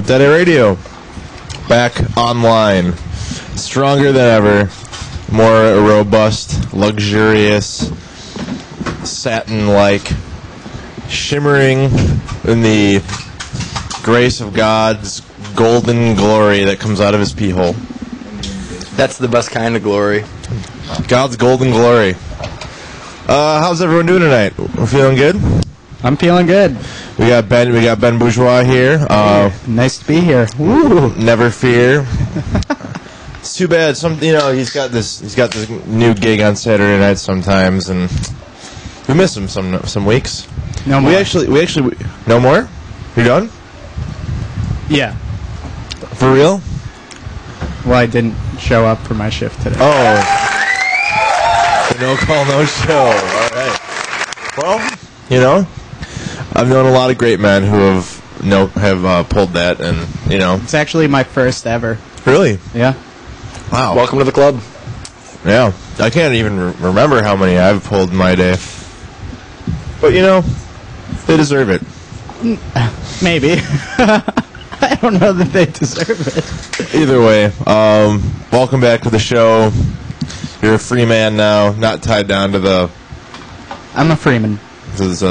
Dead Air Radio, back online, stronger than ever, more robust, luxurious, satin-like, shimmering in the grace of God's golden glory that comes out of his pee hole. That's the best kind of glory. God's golden glory. How's everyone doing tonight? We're feeling good? I'm feeling good. We got Ben Bourgeois here. Nice to be here. Woo. Never fear. It's too bad. He's got this new gig on Saturday night sometimes, and we miss him some weeks. No more. We actually no more. You done? Yeah. For real? Well, I didn't show up for my shift today. Oh. No call, no show. All right. Well, I've known a lot of great men who have pulled that, and It's actually my first ever. Really? Yeah. Wow. Welcome to the club. Yeah, I can't even remember how many I've pulled in my day, but they deserve it. Maybe. I don't know that they deserve it. Either way, welcome back to the show. You're a free man now, not tied down to the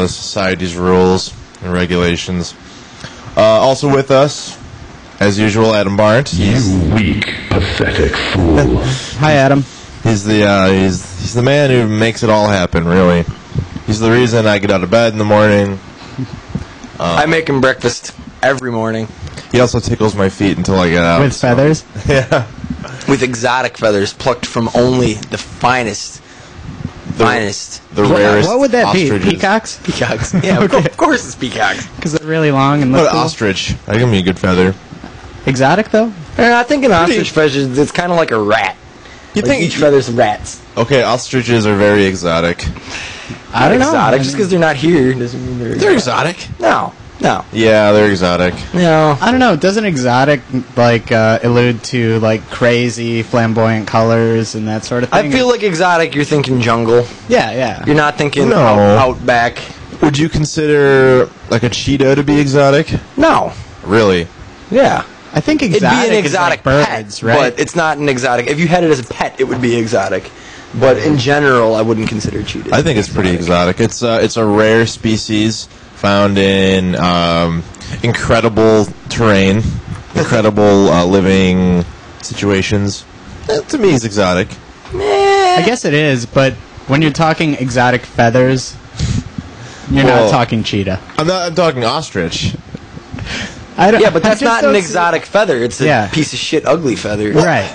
society's rules and regulations. Also with us, as usual, Adam Barnes. You weak, pathetic fool. Hi, Adam. He's the man who makes it all happen. Really, he's the reason I get out of bed in the morning. I make him breakfast every morning. He also tickles my feet until I get out. With feathers? Yeah. With exotic feathers plucked from only the finest. The rarest. What would that ostriches. be? Peacocks? Peacocks. Yeah, Okay. of course it's peacocks. Because they're really long and What look an cool. ostrich? I give me a good feather. Exotic, though? I think an ostrich feather, it's kind of like a rat. You Like each feather's rats. Okay, ostriches are very exotic. I don't know. Exotic. Just because they're not here doesn't mean they're exotic. No. Yeah, they're exotic. No. I don't know. Doesn't exotic allude to crazy flamboyant colors and that sort of thing? I feel like exotic, you're thinking jungle. Yeah. You're not thinking No. outback. Would you consider like a cheetah to be exotic? No. Really? Yeah. I think It'd exotic be an exotic is like pet, birds, right? but it's not an exotic. If you had it as a pet, it would be exotic. But in general, I wouldn't consider cheetahs. I think it's pretty exotic. It's a rare species found in incredible terrain, incredible living situations. To me, it's exotic. I guess it is, but when you're talking exotic feathers, you're Well, not talking cheetah. I'm talking ostrich. Yeah, but I that's just not don't an see- exotic feather. It's a Yeah. piece of shit ugly feather. Right.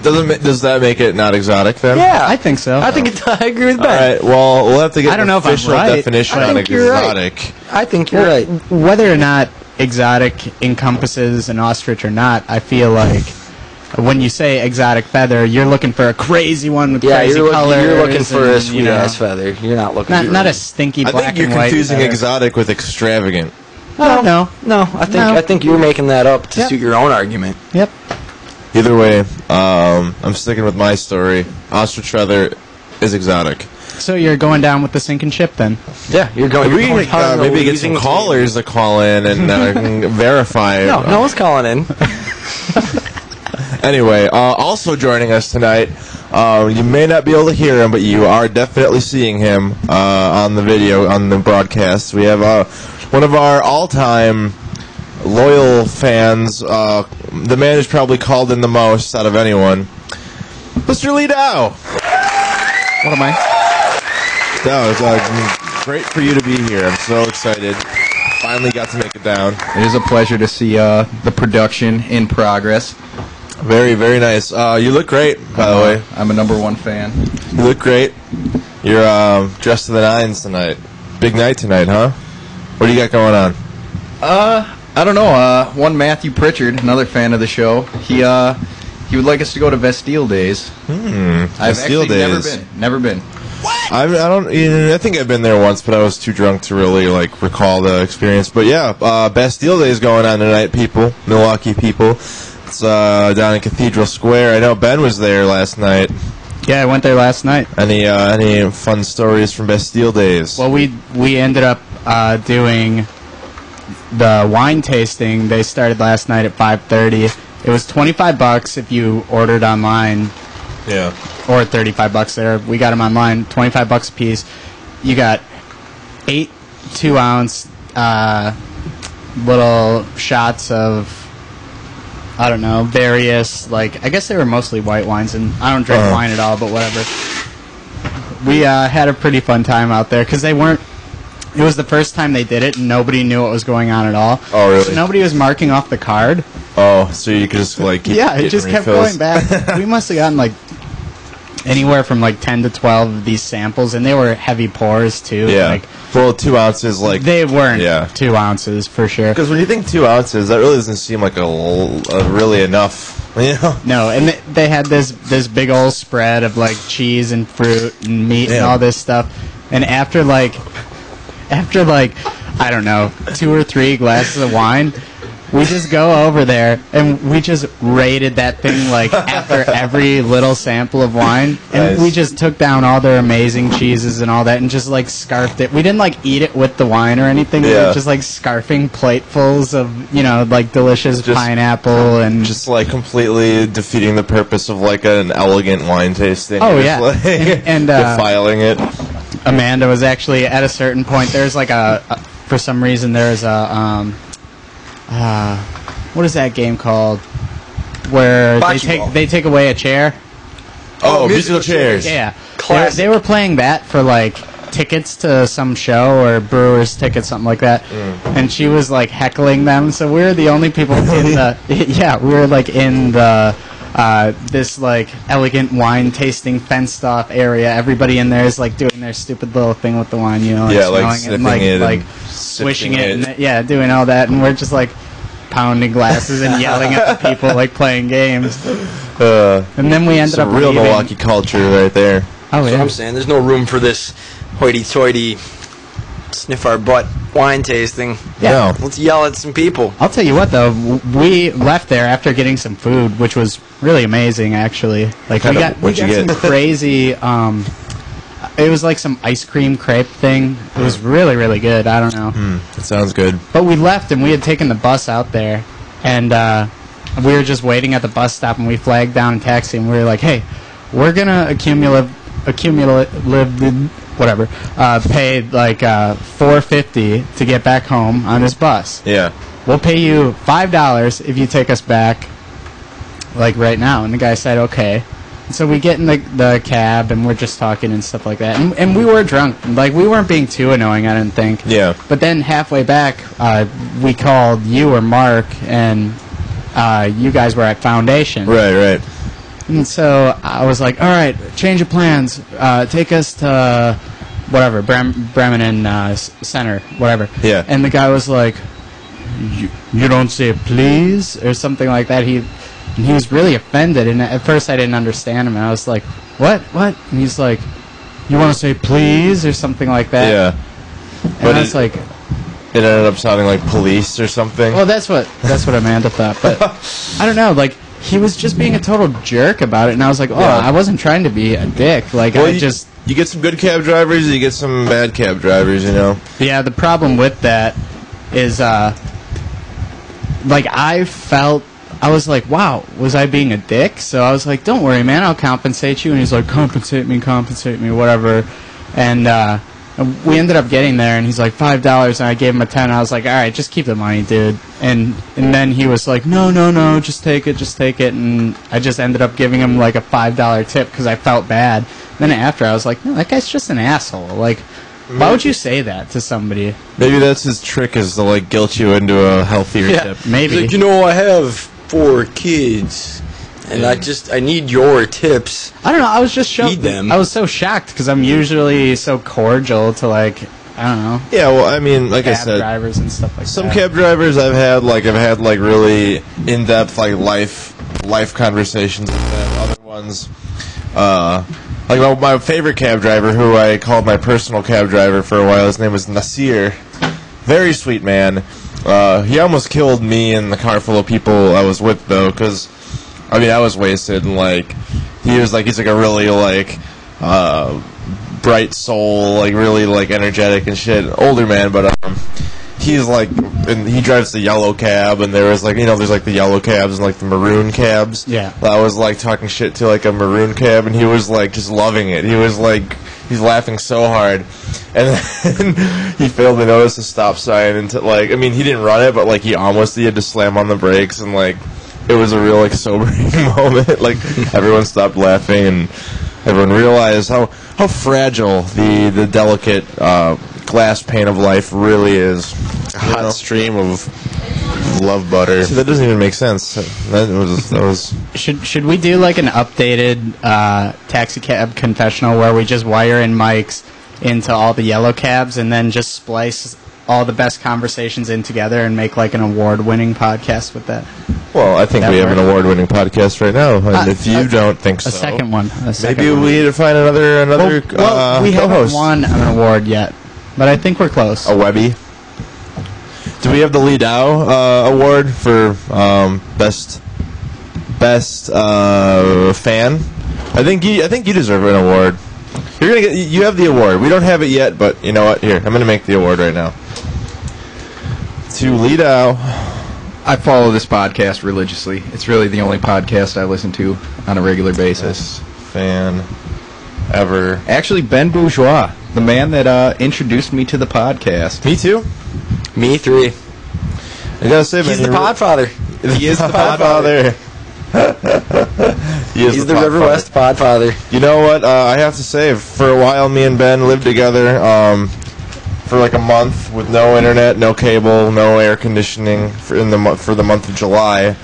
Does that make it not exotic then? Yeah. I think so. I think I agree with All Ben. right. Well, we'll have to get I don't an know if I'm official right. definition I on think you're right. exotic. I think you're right. Whether or not exotic encompasses an ostrich or not, I feel like when you say exotic feather, you're looking for a crazy one with Yeah, crazy you're colors. looking for a and, sweet ass feather. You're not looking for Not a stinky I black think you're and white confusing feather. exotic with extravagant. Oh, no. No, I think you're making that up to Yep. suit your own argument. Yep. Either way, I'm sticking with my story. Ostrich feather is exotic. So you're going down with the sinking ship then? Yeah, you're going. We you're can going on maybe the get losing some team. callers to call in and verify. No, no one's calling in. Anyway, also joining us tonight, you may not be able to hear him, but you are definitely seeing him on the video, on the broadcast. We have one of our all-time loyal fans, the man who's probably called in the most out of anyone, Mr. Lee Dow. What am I? Dow, it's great for you to be here. I'm so excited. Finally got to make it down. It is a pleasure to see the production in progress. Very, very nice. You look great, by the way. I'm a #1 fan. You look great. You're dressed to the nines tonight. Big night tonight, huh? What do you got going on? I don't know. One Matthew Pritchard, another fan of the show. He would like us to go to Vestille Days. I've Vestille actually Days. never been. I think I've been there once, but I was too drunk to really recall the experience. But yeah, Bastille Day is going on tonight, people, Milwaukee people. It's down in Cathedral Square. I know Ben was there last night. Yeah, I went there last night. Any fun stories from Bastille Days? Well, we ended up doing the wine tasting, they started last night at 5:30. It was $25 if you ordered online, Yeah. or $35 there. We got them online, $25 a piece. You got 8 2-ounce little shots of, I don't know, various, like, I guess they were mostly white wines, and I don't drink wine at all, but whatever. We had a pretty fun time out there, because they weren't, it was the first time they did it, and nobody knew what was going on at all. Oh, really? So nobody was marking off the card. Oh, so you could just like keep Yeah, it getting just kept refills. going back. We must have gotten like anywhere from like 10 to 12 of these samples, and they were heavy pours too. Yeah. Like, Well, 2 ounces, like they weren't Yeah. 2 ounces for sure. because when you think 2 ounces, that really doesn't seem like a really enough. You know? No, and they had this big old spread of like cheese and fruit and meat and Yeah. all this stuff. And after like I don't know, 2 or 3 glasses of wine, we just go over there and we just rated that thing like after every little sample of wine, and Nice. we just took down all their amazing cheeses and all that and just like scarfed it. We didn't like eat it with the wine or anything. We Yeah. were just like scarfing platefuls of, you know, like delicious Just- pineapple and Just like completely defeating the purpose of like an elegant wine tasting. Oh, Just, yeah. like, And, defiling it. Amanda was actually at a certain point. There's like for some reason there's a what is that game called? Where Bocce ball. they take away a chair. Oh, musical chairs. Yeah, Classic. They were playing that for like tickets to some show or Brewers tickets, something like that. And she was like heckling them. So we were the only people in the we were like in the this like elegant wine tasting fenced off area. Everybody in there is like doing their stupid little thing with the wine, you know, Yeah, like smelling sniffing it and like sipping swishing it, it. and yeah, doing all that, and we're just like pounding glasses and yelling at the people like playing games. And then we ended Some up real leaving. Milwaukee culture right there. Oh That's what yeah. I'm saying. There's no room for this hoity-toity, sniff our butt wine tasting. Yeah. No. Let's yell at some people. I'll tell you what though, we left there after getting some food, which was really amazing actually. Like we got What'd you some get? crazy it was like some ice cream crepe thing. It was really, really good. I don't know. That sounds good. But we left and we had taken the bus out there, and we were just waiting at the bus stop, and we flagged down a taxi, and we were like, hey, we're gonna accumulate whatever, pay like $4.50 to get back home on this bus. Yeah. We'll pay you $5 if you take us back, like right now. And the guy said, okay. And so we get in the cab, and we're just talking and stuff like that. And we were drunk. Like, we weren't being too annoying, I didn't think. Yeah. But then halfway back, we called you or Mark, and you guys were at Foundation. Right. And so I was like, all right, change of plans. Take us to whatever, Bremen Center, whatever. Yeah. And the guy was like, you don't say please? Or something like that. And he was really offended. And at first I didn't understand him. And I was like, what? And he's like, you want to say please? Or something like that. Yeah. And But I was like, it ended up sounding like police or something. well, that's what Amanda thought. But I don't know. Like, he was just being a total jerk about it. And I was like, oh, Yeah. I wasn't trying to be a dick. Like, Well, I you, just... you get some good cab drivers, and you get some bad cab drivers. You know. Yeah, the problem with that is, like, I was like, wow, was I being a dick? So I was like, don't worry, man, I'll compensate you. And he's like, compensate me, whatever. And we ended up getting there, and he's like, $5, and I gave him a 10. I was like, all right, just keep the money, dude. And then he was like, no, just take it. And I just ended up giving him like a $5 tip because I felt bad. Then after, I was like, no, that guy's just an asshole. Like, why would you say that to somebody? Maybe that's his trick, is to like guilt you into a healthier tip. Maybe. He's like, you know, I have 4 kids, and I need your tips. I don't know. I was just shocked. Feed them. I was so shocked because I'm usually so cordial to, like, I don't know, Yeah. Well, I mean, like I cab said, drivers and stuff like some that. cab drivers I've had like really in depth like life conversations with them. Other ones, like my favorite cab driver, who I called my personal cab driver for a while. His name was Nasir. Very sweet man. He almost killed me and the car full of people I was with, though, because I mean I was wasted, and like he's like a really like bright soul, like really like energetic and shit. Older man, but he's like, and he drives the yellow cab, and there was like, there's like the yellow cabs and like the maroon cabs. Yeah. I was like talking shit to like a maroon cab, and he was like just loving it. He was like, he's laughing so hard, and then he failed to notice a stop sign, and like, I mean, he didn't run it, but like he had to slam on the brakes, and like, it was a real like sobering moment. Like everyone stopped laughing, and everyone realized how fragile the delicate glass pane of life really is. A hot stream of love butter. See, that doesn't even make sense. That was. Should we do like an updated taxi cab confessional where we just wire in mics into all the yellow cabs and then just splice all the best conversations in together and make like an award-winning podcast with that? Well, I think we have an award-winning podcast right now, and if you don't think so, a second one. Maybe we need to find another. Well, we haven't co-host. won an award yet, but I think we're close. A Webby. Do we have the Lee Dow award for best fan? I think you deserve an award. You're gonna you have the award. We don't have it yet, but you know what? Here, I'm gonna make the award right now. To Lee Dow. I follow this podcast religiously. It's really the only podcast I listen to on a regular basis. Fan ever. Actually, Ben Bourgeois, the man that introduced me to the podcast. Me too. Me 3. I gotta say, He's man, the Podfather. He is the Podfather. He's the River West Podfather. You know what? I have to say, for a while, me and Ben lived together for like a month with no internet, no cable, no air conditioning for the month of July.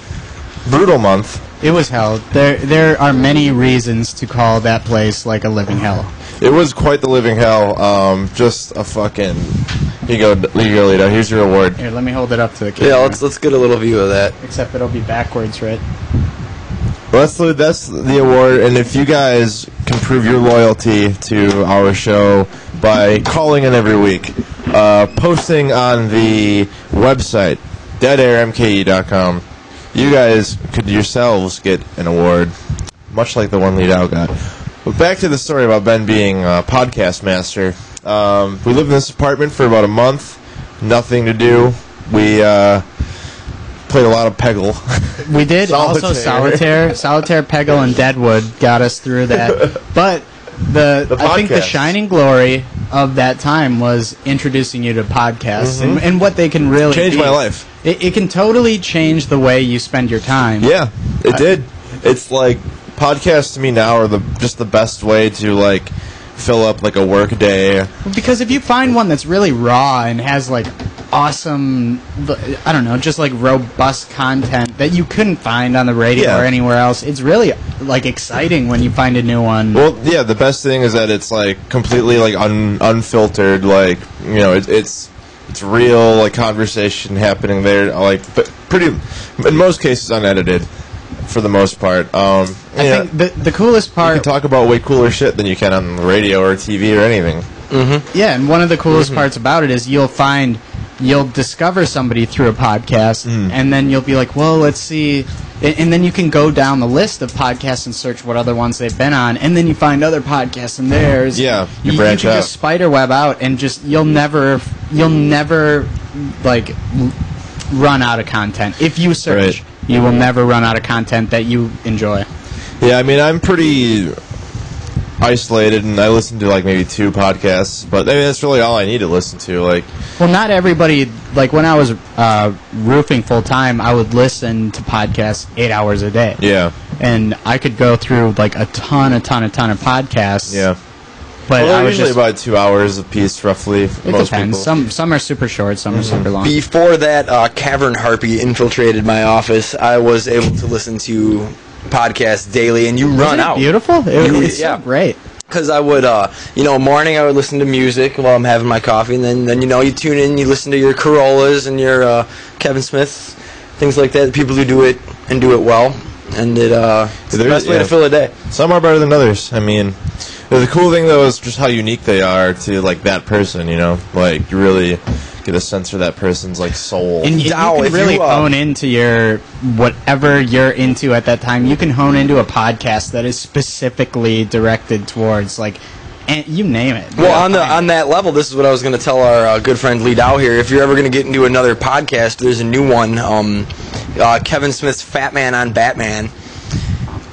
Brutal month. It was hell. There are many reasons to call that place like a living hell. It was quite the living hell. Just a fucking. Here you go, Lito. Here's your award. Here, let me hold it up to the camera. Yeah, let's get a little view of that. Except it'll be backwards, right? Well, that's the award, and if you guys can prove your loyalty to our show by calling in every week, posting on the website, deadairmke.com, you guys could yourselves get an award, much like the one Lee Dow got. But back to the story about Ben being a podcast master. We lived in this apartment for about a month, nothing to do. We played a lot of Peggle. We did. Also Solitaire, Peggle, and Deadwood got us through that. But I think the shining glory of that time was introducing you to podcasts and what they can really Changed be. my life. It can totally change the way you spend your time. Yeah, it did. It's like podcasts to me now are just the best way to like fill up like a work day. Because if you find one that's really raw and has like awesome, I don't know, just like robust content that you couldn't find on the radio or anywhere else, it's really like exciting when you find a new one. Well, yeah, the best thing is that it's like completely like unfiltered, like, you know, it's real like conversation happening there, like pretty in most cases unedited for the most part. I think the coolest part, you can talk about way cooler shit than you can on the radio or TV or anything. Yeah, and one of the coolest parts about it is you'll discover somebody through a podcast, and then you'll be like, well, let's see. And then you can go down the list of podcasts and search what other ones they've been on, and then you find other podcasts and theirs. Yeah, you branch can out. just spiderweb out, and just you'll never like run out of content. If you search, you will never run out of content that you enjoy. Yeah, I mean, I'm pretty isolated, and I listen to like maybe 2 podcasts, but I mean, that's really all I need to listen to. Like, well, not everybody. Like when I was roofing full time, I would listen to podcasts 8 hours a day. yeah, And I could go through like a ton of podcasts. yeah. But Well, I was usually just. about 2 hours a piece, roughly. It Most depends. people. Some are super short, some are super long. Before that Cavern Harpy infiltrated my office, I was able to listen to podcasts daily, and you run Isn't it out. beautiful? It's Yeah. so great. Because I would, morning I would listen to music while I'm having my coffee, and then you tune in, you listen to your Corollas and your Kevin Smiths, things like that, people who do it and do it well, and it's the best way to fill a day. Some are better than others. I mean, the cool thing though is just how unique they are to like that person. You know, like you really get a sense for that person's like soul. And you Dow, can if really you, hone into your whatever you're into at that time. You can hone into a podcast that is specifically directed towards like and you name it. Well, on that level, this is what I was going to tell our good friend Lee Dow here. If you're ever going to get into another podcast, there's a new one, Kevin Smith's Fat Man on Batman.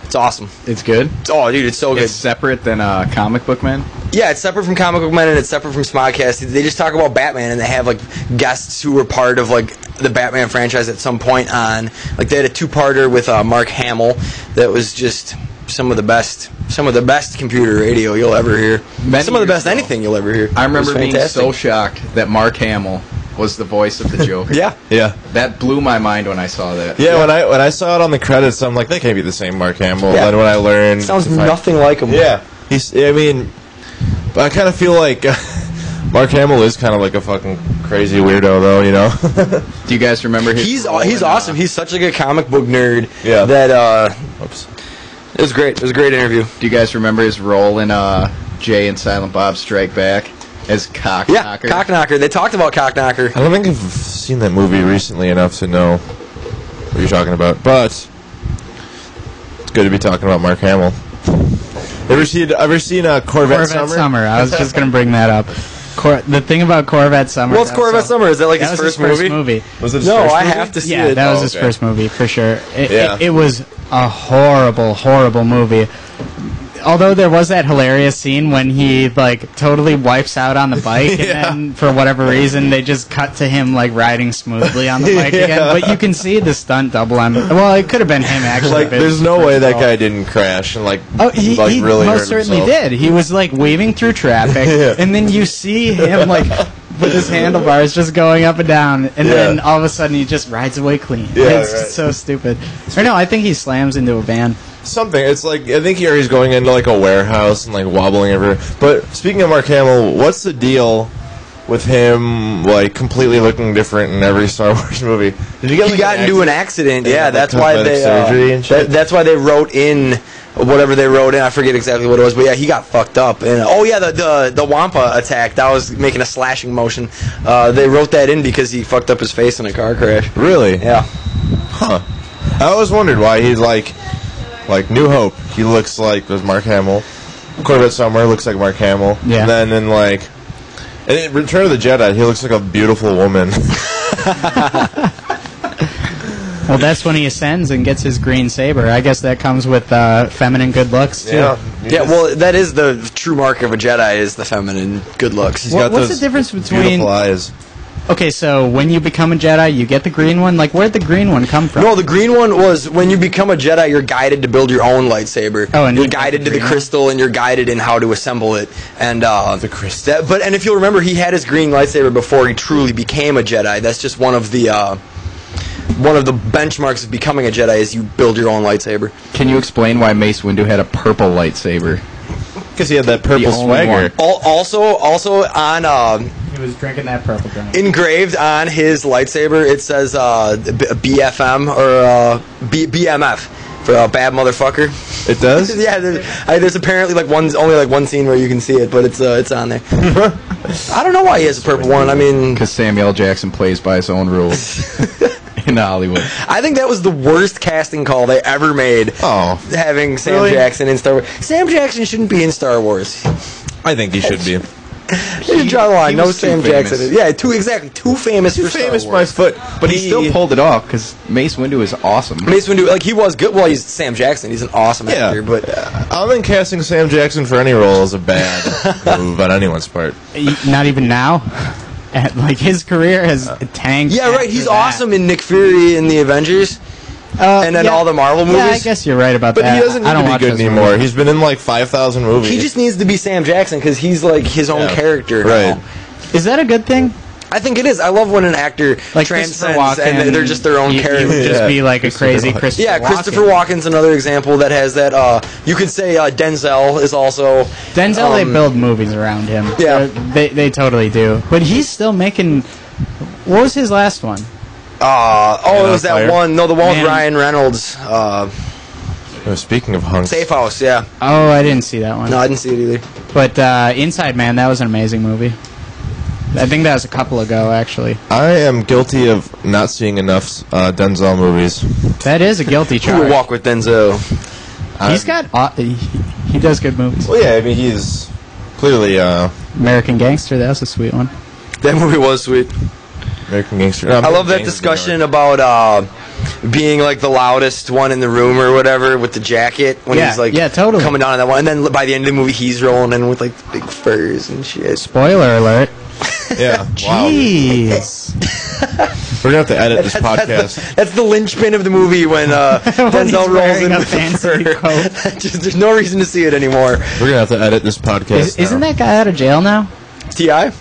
It's awesome. It's good. Oh, dude, it's so good. It's separate than Comic Book Men. Yeah, it's separate from Comic Book Men and it's separate from Smodcast. They just talk about Batman and they have like guests who were part of like the Batman franchise at some point on. Like they had a two-parter with Mark Hamill that was just some of the best computer radio you'll ever hear. Some of the best anything you'll ever hear. I remember It was being fantastic. so shocked that Mark Hamill was the voice of the Joker. Yeah. Yeah. That blew my mind when I saw that. Yeah, when I saw it on the credits, I'm like, that can't be the same Mark Hamill. Yeah. And when I learned, Sounds nothing like him. Yeah, but I kind of feel like Mark Hamill is kind of like a fucking crazy weirdo, though. You know. Do you guys remember his He's role in, awesome. He's such like a comic book nerd. Yeah. That Oops. it was great. It was a great interview. Do you guys remember his role in Jay and Silent Bob Strike Back as Cock Yeah, Knocker? Cockknocker. They talked about Cockknocker. I don't think I've seen that movie recently enough to know what you're talking about, but it's good to be talking about Mark Hamill. Ever seen Corvette Summer? I was just going to bring that up. The thing about Corvette Summer. What's Corvette Summer? Is that like That his was first his movie? movie. Was it his No, first I movie? have to see Yeah, it. that was Oh, his okay. first movie for sure. Yeah. It was a horrible, horrible movie. Although there was that hilarious scene when he like totally wipes out on the bike, Yeah. and then for whatever reason they just cut to him like riding smoothly on the bike Yeah. again. But you can see the stunt double on. Well, it could have been him actually. Like, but there's no way that guy didn't crash and like, Oh, he really hurt most certainly himself. did. He was like weaving through traffic, Yeah. and then you see him like with his handlebars just going up and down, and then all of a sudden he just rides away clean. Yeah, It's right. so stupid. Or no, I think he slams into a van. Something. It's like, I think he's going into like a warehouse and like wobbling everywhere. But speaking of Mark Hamill, what's the deal with him like completely looking different in every Star Wars movie? Did you get He like, got into an accident. Yeah, Yeah, like that's why cosmetic they surgery and shit? that's why they wrote in whatever they wrote in. I forget exactly what it was, but yeah, he got fucked up. And the Wampa attack that was making a slashing motion. They wrote that in because he fucked up his face in a car crash. Really? Yeah. Huh. I always wondered why he's like New Hope. He looks like there's Mark Hamill. Corvette Summer looks like Mark Hamill. Yeah. And then in Return of the Jedi, he looks like a beautiful woman. Well, that's when he ascends and gets his green saber. I guess that comes with feminine good looks too. Yeah, well, that is the true mark of a Jedi is the feminine good looks. He's got What's those the difference between? beautiful eyes. Okay, so when you become a Jedi, you get the green one. Like, where'd the green one come from? No, the green one was when you become a Jedi, you're guided to build your own lightsaber. Oh, and you're you got guided the to the green one? crystal, and you're guided in how to assemble it. And The crystal. and if you'll remember, he had his green lightsaber before he truly became a Jedi. That's just one of the benchmarks of becoming a Jedi is you build your own lightsaber. Can you explain why Mace Windu had a purple lightsaber? Because he had that purple The only swagger. one. Also on He was drinking that purple drink. engraved on his lightsaber, it says BFM or BMF for bad motherfucker. It does? Yeah, there's apparently only one scene where you can see it, but it's on there. I don't know why he has a purple one. I mean, Because Samuel L. Jackson plays by his own rules in Hollywood. I think that was the worst casting call they ever made. Oh. Having Sam Really? Jackson in Star Wars. Sam Jackson shouldn't be in Star Wars. I think he should be. You should draw the line. he No was too Sam famous. Jackson. Yeah, too famous for Famous Star by Wars. foot. But he still pulled it off because Mace Windu is awesome. Mace Windu, he was good. Well, he's Sam Jackson. He's an awesome Yeah. actor, but I don't think casting Sam Jackson for any role is a bad move on anyone's part. Not even now. Like, his career has tanked. yeah, right. after He's that. awesome in Nick Fury in the Avengers, and then yeah. all the Marvel movies. Yeah, I guess you're right about But that. he doesn't I need don't to be watch good those anymore. movies. He's been in like 5,000 movies. He just needs to be Sam Jackson because he's like his own Yeah. character. Right. now. Is that a good thing? I think it is. I love when an actor Like transcends Christopher Walken, and they're just their own he character. would just Yeah. be like a crazy Walken. Christopher Yeah, Walken. Christopher Walken's another example that has that. You could say Denzel is also. Denzel, they build movies around him. Yeah. They totally do. But he's still making. What was his last one? It was that Fire? one. No, the one with Man. Ryan Reynolds. Oh, speaking of hunks. Safe House. Yeah. Oh, I didn't see that one. No, I didn't see it either. But Inside Man, that was an amazing movie. I think that was a couple ago, actually. I am guilty of not seeing enough Denzel movies. That is a guilty Who will charge. walk with Denzel? He's got. He does good movies. Well, yeah, I mean, he's clearly American Gangster, that was a sweet one. That movie was sweet. American Gangster. I love that discussion about being like the loudest one in the room or whatever with the jacket when Yeah, he's like yeah, totally. coming down on that one, and then by the end of the movie he's rolling in with like the big furs and shit. Spoiler alert. Yeah. Wow. Jeez. We're going to have to edit this podcast. That's the linchpin of the movie when Denzel he's rolls wearing in a with the fancy fur. coat. Just, there's no reason to see it anymore. We're going to have to edit this podcast. Isn't now. that guy out of jail now? T.I.? No,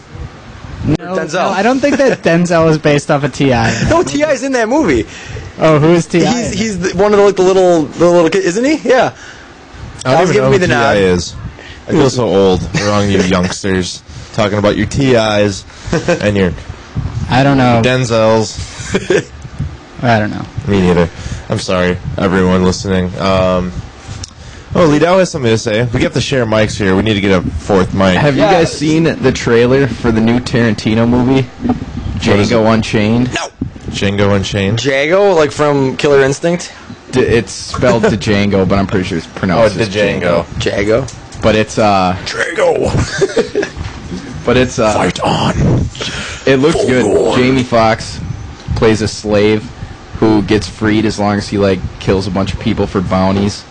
Denzel. no, I don't think that Denzel is based off of T.I. No, T.I.'s in that movie. Oh, who is T.I.? He's one of the, like, the little kid, isn't he? Yeah. I don't Al's even giving know me who the nod. T.I. is. I feel so old around you youngsters talking about your T.I.s and your I don't know. Denzels. I don't know. Me neither. I'm sorry, everyone listening. Liddell has something to say. We have to share mics here. We need to get a fourth mic. Have you guys seen the trailer for the new Tarantino movie, Django Unchained? Django Unchained? Django, like from Killer Instinct? It's spelled Django, but I'm pretty sure it's pronounced as Django. Django. But it's Django. but it's Fight on. it looks good. Jamie Foxx plays a slave who gets freed as long as he like kills a bunch of people for bounties.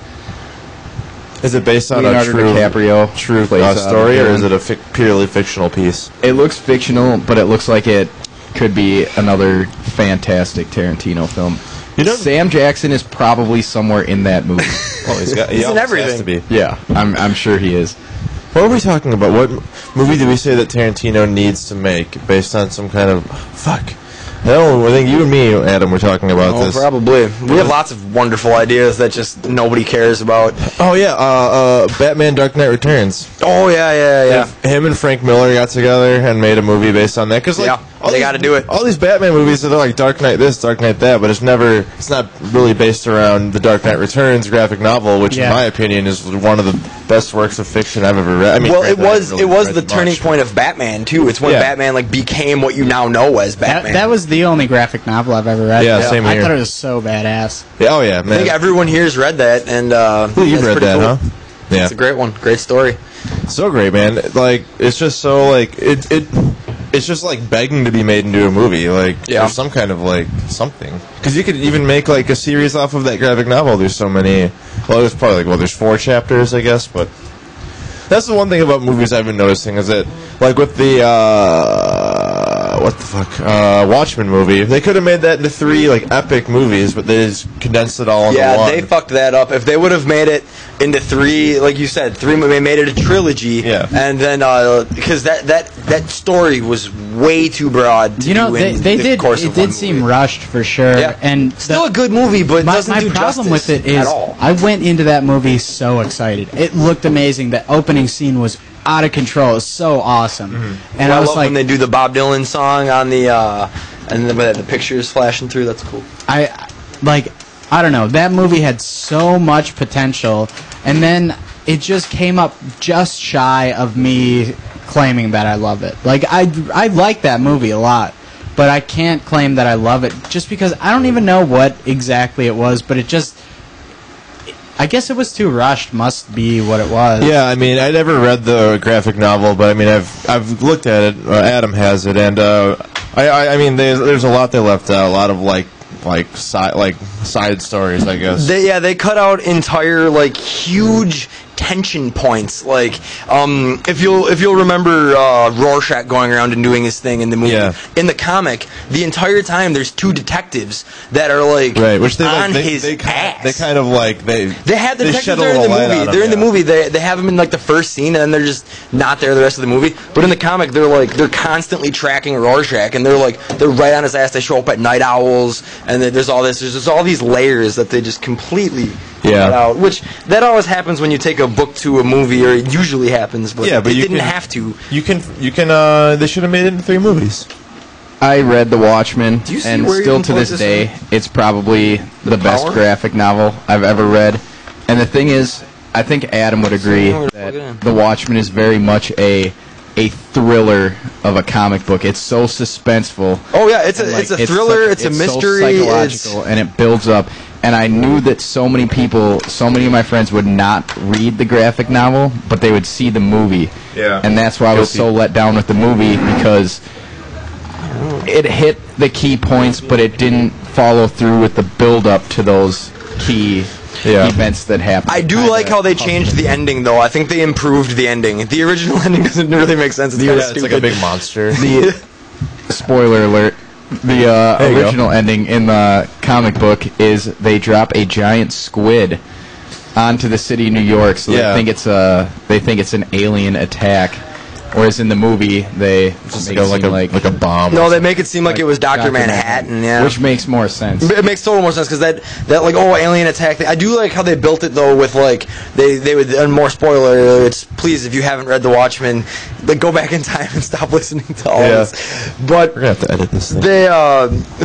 Is it based on Leonardo a true DiCaprio plays story, the or is villain. it a purely fictional piece? It looks fictional, but it looks like it could be another fantastic Tarantino film. You know, Sam Jackson is probably somewhere in that movie. well, He's in almost everything. has to be. Yeah, I'm sure he is. What are we talking about? What movie do we say that Tarantino needs to make based on some kind of fuck? I think you and me, Adam, were talking about Oh, this. probably. We have lots of wonderful ideas that just nobody cares about. Oh yeah, Batman: Dark Knight Returns. Oh, yeah. Him and Frank Miller got together and made a movie based on that. Cause, like, Yeah, all they these- gotta do it. All these Batman movies, they're like Dark Knight this, Dark Knight that, but it's not really based around the Dark Knight Returns graphic novel, which, in Yeah. my opinion, is one of the best works of fiction I've ever read. I mean, Well, it granted, I was haven't really read the turning much. point of Batman too. It's when Yeah. Batman like became what you now know as Batman. That was the only graphic novel I've ever read. Yeah, same I here. thought it was so badass. Yeah, oh yeah, man. I think everyone here's read that, and You've that's read pretty that, cool. huh? Yeah, It's a great one, great story. so great, man. Like, it's just so like it's just like begging to be made into a movie. Like, Yeah. there's some kind of like something, because you could even make like a series off of that graphic novel. There's so many. Well, there's probably there's 4 chapters, I guess, but that's the one thing about movies I've been noticing is that, like with the Watchmen movie, they could have made that into 3 like epic movies, but they just condensed it all into Yeah, one. they fucked that up. If they would have made it into 3, like you said, 3, they made it a trilogy. Yeah. And then because that story was way too broad. To You know, do in they the did. Course It of one did seem movie. rushed for sure. Yeah. And Still a good movie, but my doesn't do problem justice with it is at all. I went into that movie so excited. It looked amazing. The opening scene was out of control. It was so awesome. And I I was love like, when they do the Bob Dylan song on the and then the pictures flashing through. That's cool. I don't know. That movie had so much potential, and then it just came up just shy of me claiming that I love it. Like I like that movie a lot, but I can't claim that I love it just because I don't even know what exactly it was. But it just, I guess it was too rushed. Must be what it was. Yeah, I mean, I never read the graphic novel, but I mean, I've looked at it. Adam has it, and I mean, there's a lot they left out. A lot of like side stories, I guess. They cut out entire like huge tension points. Like if you'll remember Rorschach going around and doing his thing in the movie. Yeah. In the comic, the entire time there's 2 detectives that are like Right, which they on like, his they ass. they kind of like they They have the shed detectives a there in little the light movie. on They're in the them, movie. They have them in like the first scene, and then they're just not there the rest of the movie. But in the comic, they're constantly tracking Rorschach, and they're right on his ass. They show up at night owls, and then there's all this. There's just all these layers that they just completely cut out. Which that always happens when you take a book to a movie, or it usually happens. But Yeah, but it you didn't can- have to. You can they should have made it into 3 movies. I read The Watchmen, you see and where you still can to plug this this day, in? it's probably the best power? graphic novel I've ever read. And the thing is, I think Adam would agree know where to plug it in. that The Watchmen is very much a thriller of a comic book. It's so suspenseful. Oh yeah, it's a and, it's a like, thriller. such- it's a so mystery. psychological, and it builds up. and I knew that so many of my friends would not read the graphic novel, but they would see the movie. Yeah. And that's why I was so let down with the movie, because it hit the key points, but it didn't follow through with the build-up to those key events that happened. I do like how they changed the ending, though. I think they improved the ending. The original ending doesn't really make sense. It's kind of It's stupid. like a big monster. Spoiler alert. The original ending in the comic book is they drop a giant squid onto the city of New York, so they think it's an alien attack. Whereas in the movie, they Just make go it seem like a bomb. No, they make it seem like it was Dr. Manhattan, yeah. which makes more sense. It makes total more sense because that like alien attack thing. I do like how they built it though with like they would, and more spoiler. It's please, if you haven't read The Watchmen, like go back in time and stop listening to all this. But We're gonna have to edit this thing.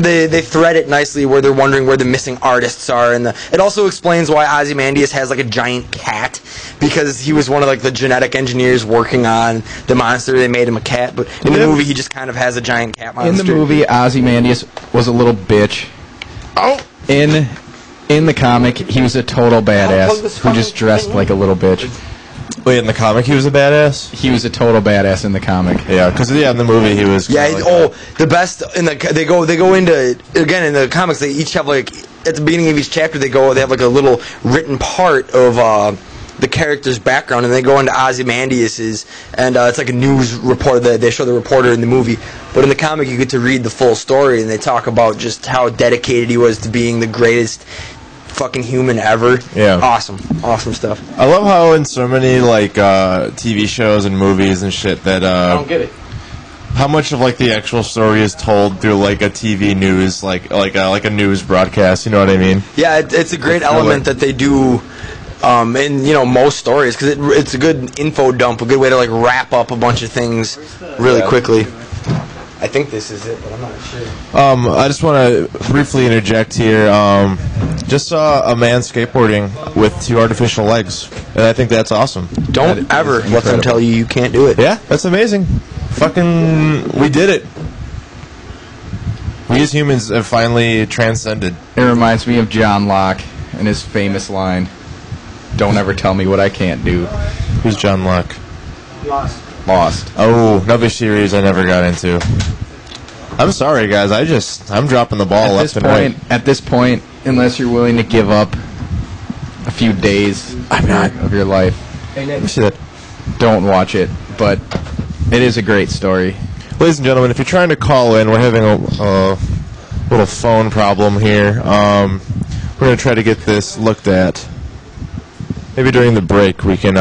they thread it nicely where they're wondering where the missing artists are, and it also explains why Ozymandias has like a giant cat, because he was one of like the genetic engineers working on the monster. They made him a cat, but in the movie he just kind of has a giant cat monster. In the movie, Ozymandias was a little bitch. Oh. In the comic, he was a total badass who just dressed like a little bitch. Wait, in the comic he was a badass? He was a total badass in the comic. Yeah, because in the movie he was. Yeah, kinda the best in the they go into, again, in the comics they each have like at the beginning of each chapter they have like a little written part of the character's background, and they go into Ozymandias's, and it's like a news report that they show the reporter in the movie, but in the comic you get to read the full story, and they talk about just how dedicated he was to being the greatest fucking human ever. Yeah. Awesome stuff. I love how in so many like TV shows and movies and shit that I don't get it. how much of like the actual story is told through like a TV news like a news broadcast. You know what I mean? Yeah, it's a great element that they do in most stories, because it's a good info dump, a good way to like wrap up a bunch of things really quickly. I think this is it, but I'm not sure. I just want to briefly interject here. Just saw a man skateboarding with 2 artificial legs, and I think that's awesome. Don't ever let them tell you can't do it. Yeah, that's amazing. Fucking, we did it. We as humans have finally transcended. It reminds me of John Locke and his famous line, "Don't ever tell me what I can't do." Who's John Locke? Lost. Oh, another series I never got into. I'm sorry, guys. I'm dropping the ball left and right. At this point, unless you're willing to give up a few days of your life, Let me see that. don't watch it. But it is a great story. Ladies and gentlemen, if you're trying to call in, we're having a little phone problem here. We're going to try to get this looked at. Maybe during the break we can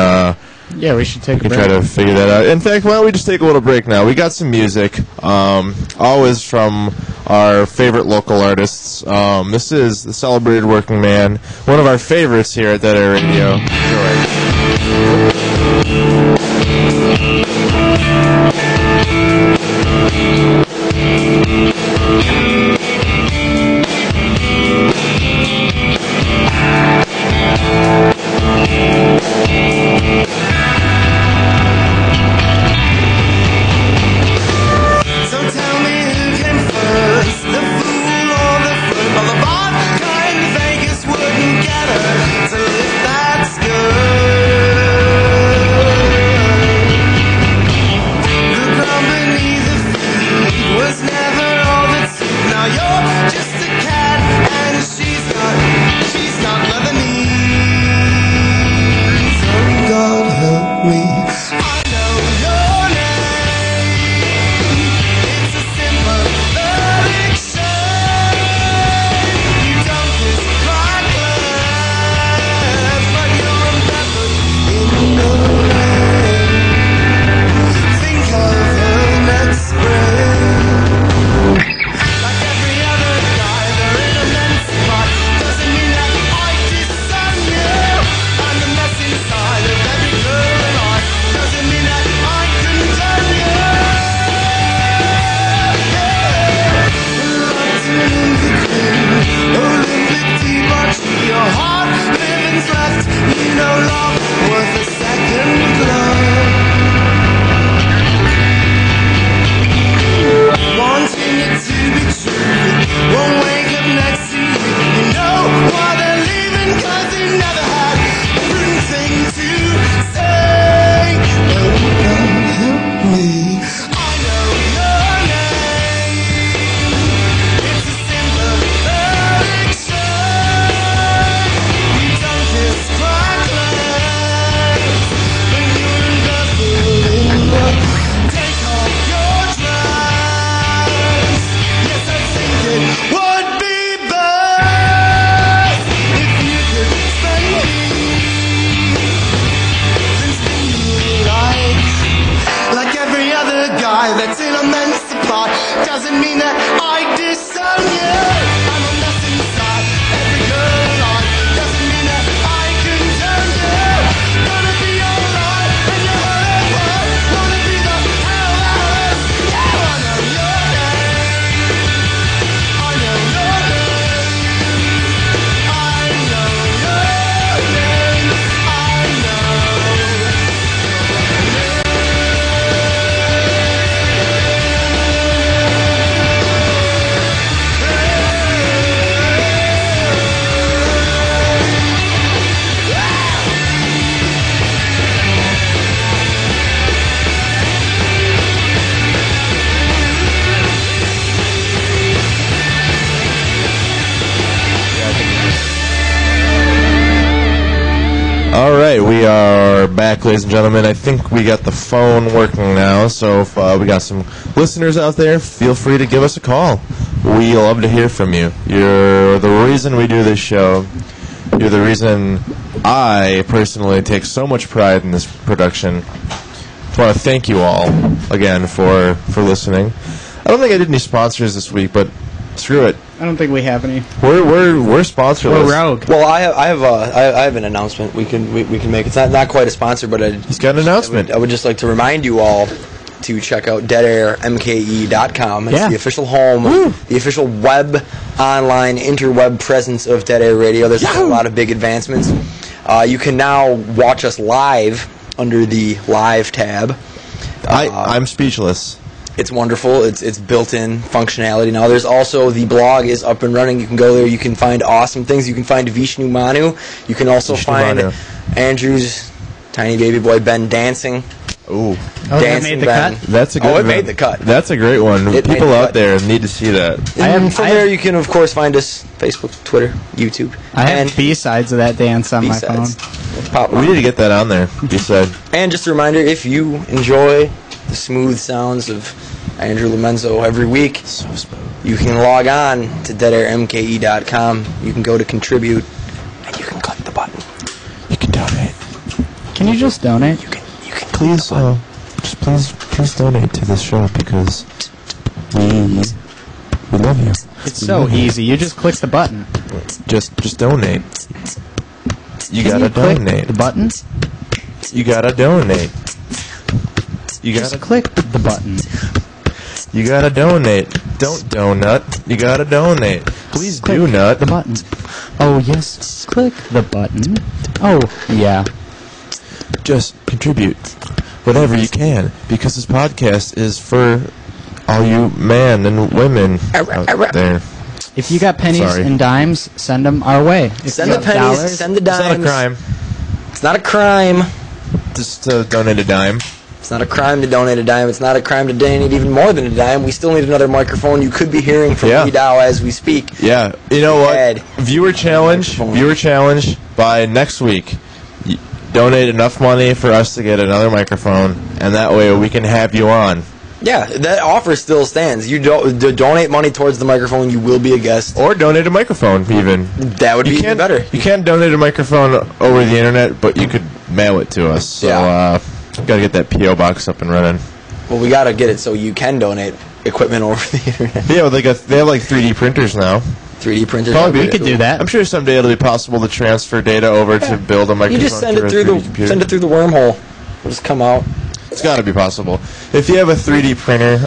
Yeah, we should take a break. try to figure that out. In fact, why don't we just take a little break now? We got some music, always from our favorite local artists. This is The Celebrated Working Man, one of our favorites here at Dead Air Radio. Enjoy. So tell me who came first, the fool or the fruit, or the vodka in Vegas wouldn't get her to lift that skirt. right, we are back, ladies and gentlemen. I think we got the phone working now, so if we got some listeners out there, feel free to give us a call. We love to hear from you. You're the reason we do this show. You're the reason I personally take so much pride in this production. I want to thank you all again for listening. I don't think I did any sponsors this week, but screw it. I don't think we have any. We're sponsorless. We're rogue. Well, I have an announcement we can make. It's not quite a sponsor, but He's got an announcement. I would just like to remind you all to check out deadairmke.com. It's the official home, the official web, online, interweb presence of Dead Air Radio. There's a lot of big advancements. You can now watch us live under the live tab. I'm speechless. It's wonderful. It's built-in functionality now. There's also the blog is up and running. You can go there. You can find awesome things. You can find Vishnu Manu. You can also find Andrew's tiny baby boy Ben dancing. Ooh, that made the cut? That's a good. It made the cut. That's a great one. People out there need to see that. From there, you can of course find us Facebook, Twitter, YouTube. I have B-sides of that dance on my phone. We need to get that on there. B-side. And just a reminder, if you enjoy the smooth sounds of Andrew Lomenzo every week, So smooth. you can log on to deadairmke.com. You can go to contribute, and you can click the button. You can donate. Can you just donate? You can Please, please donate to this show because we love you. It's so easy. You just click the button. Just donate. You Can gotta click donate. the button. You gotta donate. You Just gotta click the button. You gotta donate. Don't donut. You gotta donate. Please Click do nut. the button. Oh yes. Click the button. Oh yeah. Just contribute whatever you can because this podcast is for all you men and women out there. If you got pennies Sorry. and dimes, send them our way. If send you the got pennies, dollars, send the It's not dimes. a crime. It's not a crime. Just to donate a dime. It's not a crime to donate a dime. It's not a crime to donate even more than a dime. We still need another microphone. You could be hearing from Yeah. Lee Dow as we speak. Yeah. You know what? Ed. Viewer challenge. By next week. Donate enough money for us to get another microphone, and that way we can have you on. Yeah, that offer still stands. You donate money towards the microphone, you will be a guest. Or donate a microphone, even. That would be even better. You can't donate a microphone over the internet, but you could mail it to us. So, gotta get that P.O. box up and running. Well, we gotta get it so you can donate equipment over the internet. Yeah, they have like 3D printers now. 3D printers. Probably we could do that. I'm sure someday it'll be possible to transfer data over to build a microphone. You just send for it a through 3D computer. the wormhole. It'll just come out. It's got to be possible. If you have a 3D printer,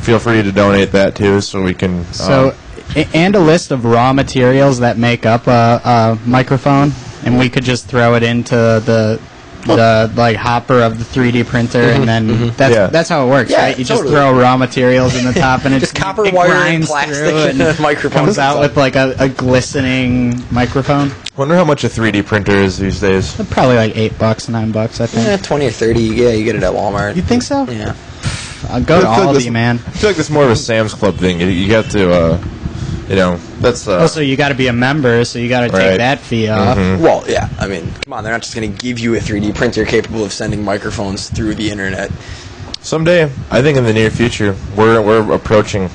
feel free to donate that too, so we can. And a list of raw materials that make up a microphone, and we could just throw it into the like hopper of the 3D printer, and then that's how it works, Yeah, right? You totally. just throw raw materials in the top, and it Just copper it wire and grinds plastic through and and a microphone. comes out with like a glistening microphone. wonder how much a 3D printer is these days. Probably like $8, $9, I think. 20 or 30. Yeah, you get it at Walmart. You think so? Yeah. I'll go to I feel like Aldi, this- man. I feel like that's more of a Sam's Club thing. You got to, that's. Also, you got to be a member, so you got to take Right. that fee off. Well, yeah. I mean, come on. They're not just going to give you a 3D printer capable of sending microphones through the internet. Someday, I think in the near future, we're approaching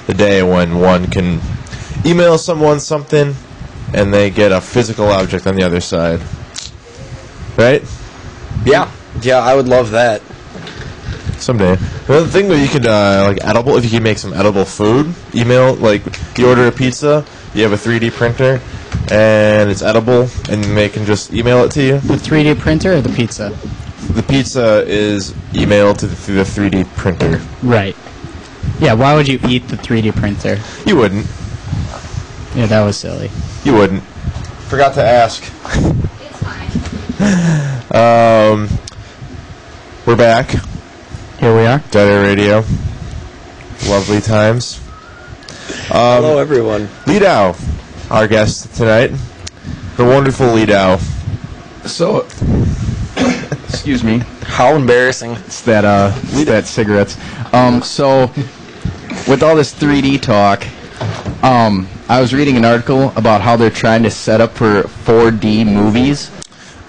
the day when one can email someone something, and they get a physical object on the other side. Right? Yeah. Yeah, I would love that. Someday. Another thing that you could, like, edible, if you could make some edible food, email, like, you order a pizza, you have a 3D printer, and it's edible, and they can just email it to you. The 3D printer or the pizza? The pizza is emailed through the 3D printer. Right. Yeah, why would you eat the 3D printer? You wouldn't. Yeah, that was silly. You wouldn't. Forgot to ask. We're back. Here we are. Dead Air Radio. Lovely times. Hello, everyone. Lee Dow, our guest tonight. The wonderful Lee Dow. So, excuse me. How embarrassing. It's that cigarettes. So, with all this 3D talk, I was reading an article about how they're trying to set up for 4D movies.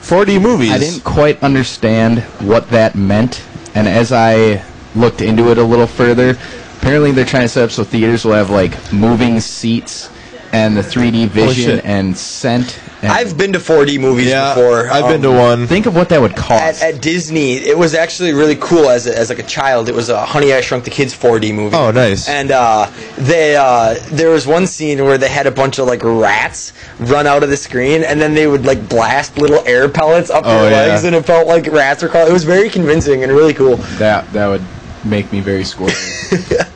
4D movies. I didn't quite understand what that meant, and as I looked into it a little further, apparently they're trying to set up so theaters will have like moving seats and the 3D vision shit. and scent. And I've been to 4D movies Yeah, before. I've been to one. think of what that would cost. At Disney. It was actually really cool as like a child. It was a Honey, I Shrunk the Kids 4D movie. Oh, nice. And there was one scene where they had a bunch of like rats run out of the screen, and then they would like blast little air pellets up their legs, and it felt like rats were crawling. It was very convincing and really cool. That would make me very squirmy.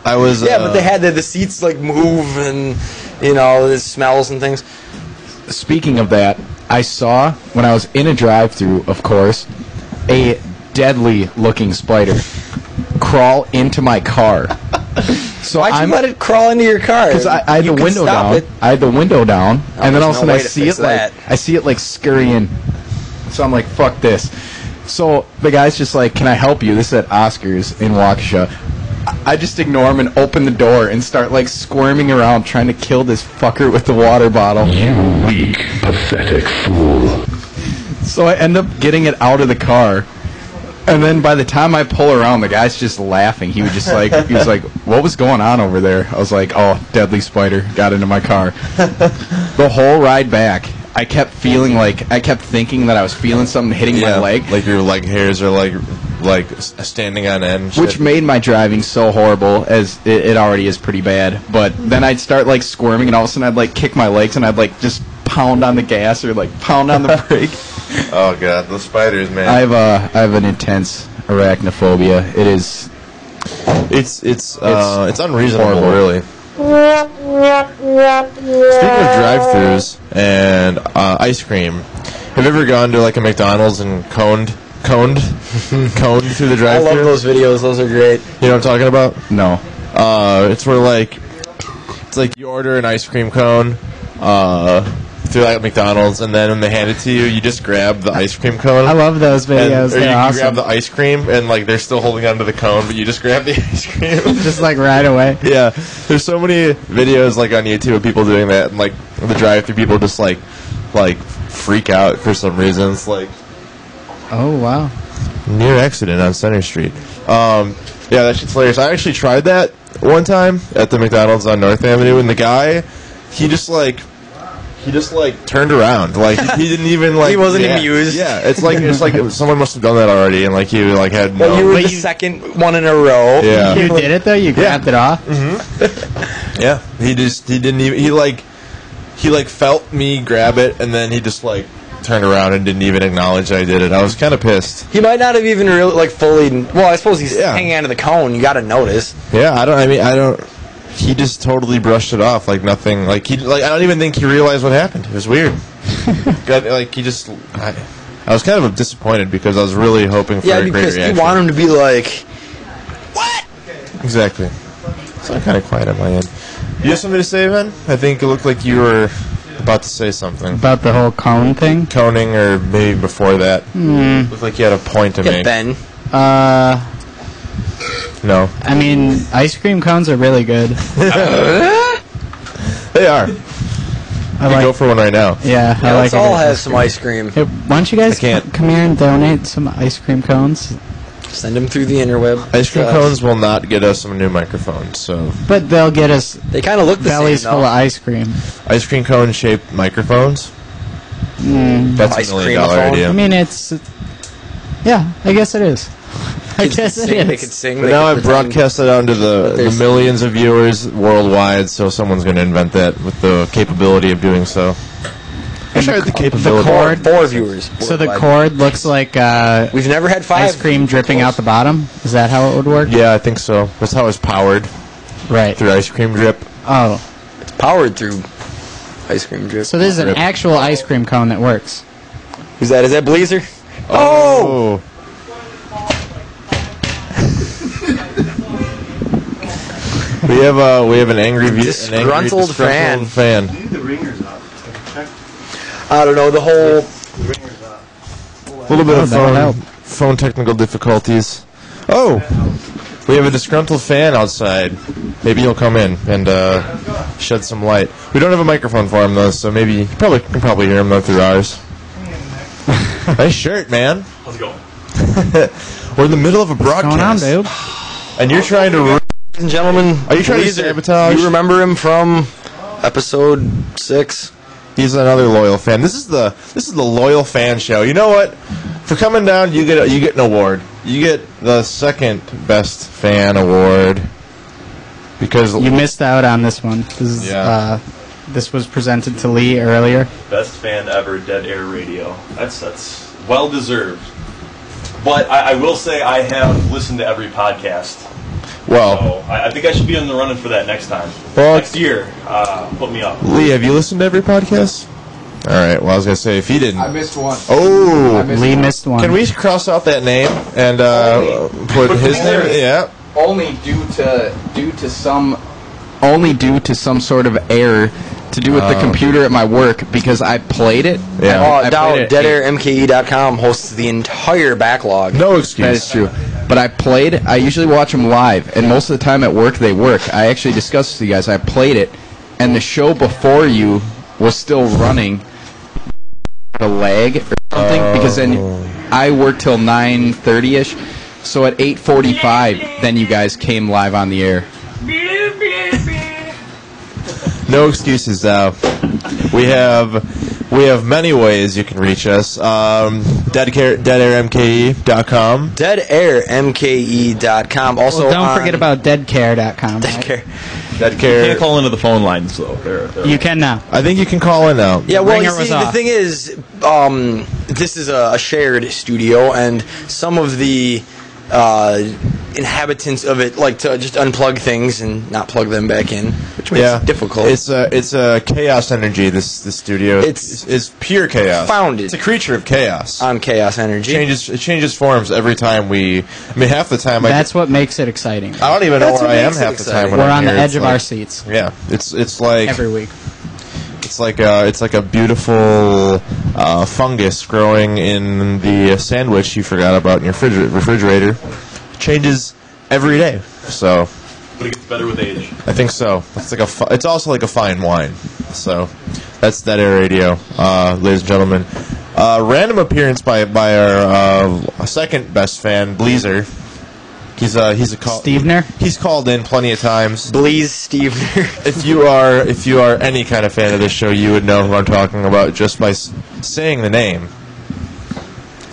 I was. But they had the seats like move and the smells and things. Speaking of that, I saw, when I was in a drive-thru, of course, a deadly-looking spider crawl into my car. So Why'd you let it crawl into your car? Because I had You the can window stop down. it. I had the window down, and then all of a there's sudden no I way to see fix it like that. I see it like scurrying. So I'm like, "Fuck this!" So the guy's just like, "Can I help you?" This is at Oscars in Waukesha. I just ignore him and open the door and start like squirming around trying to kill this fucker with the water bottle. You weak, pathetic fool. So I end up getting it out of the car. And then by the time I pull around, the guy's just laughing. He was like, "What was going on over there?" I was like, "Oh, deadly spider got into my car." The whole ride back, I kept thinking that I was feeling something hitting my leg. Like your leg hairs are like standing on end. Which made my driving so horrible, as it already is pretty bad. But then I'd start like squirming, and all of a sudden I'd like kick my legs, and I'd like just pound on the gas or like pound on the brake. Oh god, those spiders, man. I have an intense arachnophobia. It is. It's unreasonable, horrible. really. Speaking of drive-thrus and ice cream, have you ever gone to like a McDonald's and coned through the I drive-thru? love those videos. Those are great. You know what I'm talking about? No. It's where it's like you order an ice cream cone through like McDonald's, and then when they hand it to you, you just grab the ice cream cone. I love those videos. Or you They're awesome. grab the ice cream, and like they're still holding onto the cone, but you just grab the ice cream. Just like right away. Yeah, there's so many videos like on YouTube of people doing that, and like the drive-thru people just like freak out for some reason. It's like Oh wow. near accident on Center Street. Yeah, that shit's hilarious. I actually tried that one time at the McDonald's on North Avenue, and the guy, he just turned around. Like he didn't even like. He wasn't amused. Yeah, it's like someone must have done that already, and like he like had no. Well, you were But the second one in a row. Yeah. You did it though. You grabbed it off. Yeah, he didn't even he felt me grab it, and then he just like turned around and didn't even acknowledge I did it. I was kind of pissed. He might not have even really fully. Well, I suppose he's hanging onto the cone. You got to notice. Yeah, I don't. He just totally brushed it off like nothing. Like I don't even think he realized what happened. It was weird. I was kind of disappointed because I was really hoping for a great because reaction. you want him to be like, what? Exactly. So I'm kind of quiet on my end. You have something to say, Ben? I think it looked like you were about to say something. About the whole cone thing. Coning, or maybe before that. Looked like you had a point to Yeah, make. Ben. No. I mean, ice cream cones are really good. They are. I You like. go for one right now. Yeah, I Let's like all it. have some ice cream. Hey, why don't you guys I can't. come here and donate some ice cream cones? Send them through the interweb. Ice cream cones will not get us some new microphones, so But they'll get us They kind of look the bellies same, full though. of ice cream. ice cream cone shaped microphones. That's Ice $1 million cream-a-phone. idea. I mean, yeah, I guess it is. I guess it They could is. sing. But they now could I've pretend. broadcast it out to the there's- millions of viewers worldwide, so someone's going to invent that with the capability of doing so. I tried the capability. cord- Four viewers. So the worldwide. cord looks like We've never had five. ice cream dripping out the bottom. Is that how it would work? Yeah, I think so. That's how it's powered, Right. through ice cream drip. Oh, It's powered through ice cream drip. so this is an Drip. actual ice cream cone that works. Who's that? Is that Blazer? Oh! We have an angry Disgruntled fan. fan. I don't know. The whole. A little bit of that'll help. phone technical difficulties. Oh, we have a disgruntled fan outside. Maybe he'll come in and shed some light. We don't have a microphone for him though, so maybe you can probably hear him though through ours. Nice shirt, man. How's it going? We're in the middle of a broadcast. What's going on, dude? And you're trying to... Ladies and gentlemen, Are you trying to Weezer. sabotage? You remember him from episode 6? He's another loyal fan. This is the loyal fan show. You know what? For coming down, you get an award. You get the second best fan award because You missed out on this one. This was presented to Lee earlier. Best fan ever, Dead Air Radio. That's well deserved. But I will say I have listened to every podcast. well, So I think I should be in the running for that next time. Well, Next year, put me up. Lee, have you listened to every podcast? All right. Well, I was gonna say if he didn't. missed one. Oh, Lee missed one. can we cross out that name and put his name? Yeah. Only due to some sort of error to do with the computer at my work because I played it. Yeah. I played it. DeadAirMKE.com hosts the entire backlog. No excuse. That is true. But I usually watch them live, and most of the time at work they work. I actually discussed with you guys, I played it, and the show before you was still running a lag or something, because then I worked till 9:30ish, so at 8:45 then you guys came live on the air. No excuses, though. We have many ways you can reach us. DeadAirMKE.com. DeadAirMKE.com. Also, Don't forget about deadcare.com. Deadcare. Dead You Care. can't call into the phone lines, though. They're You can now. I think you can call in now. Yeah, well, you ringer was see, the off. thing is, this is a shared studio, and some of the inhabitants of it like to just unplug things and not plug them back in, which makes it difficult. It's a chaos energy. This studio. It's pure chaos. Founded. It's a creature of chaos. on chaos energy. It changes forms every time we. I mean, half the time That's what makes it exciting. I don't even know That's where what I am makes it half the time. exciting. When We're I'm on the here. edge It's of like- our seats Yeah, it's like every week. it's like a beautiful fungus growing in the sandwich you forgot about in your refrigerator. Changes every day. So But it gets better with age. I think so. It's like it's also like a fine wine. So that's Dead Air Radio, ladies and gentlemen. Random appearance by our second best fan, Bleezer. He's a Stevener? He's called in plenty of times. Bleeze Steve. If you are any kind of fan of this show, you would know who I'm talking about just by saying the name.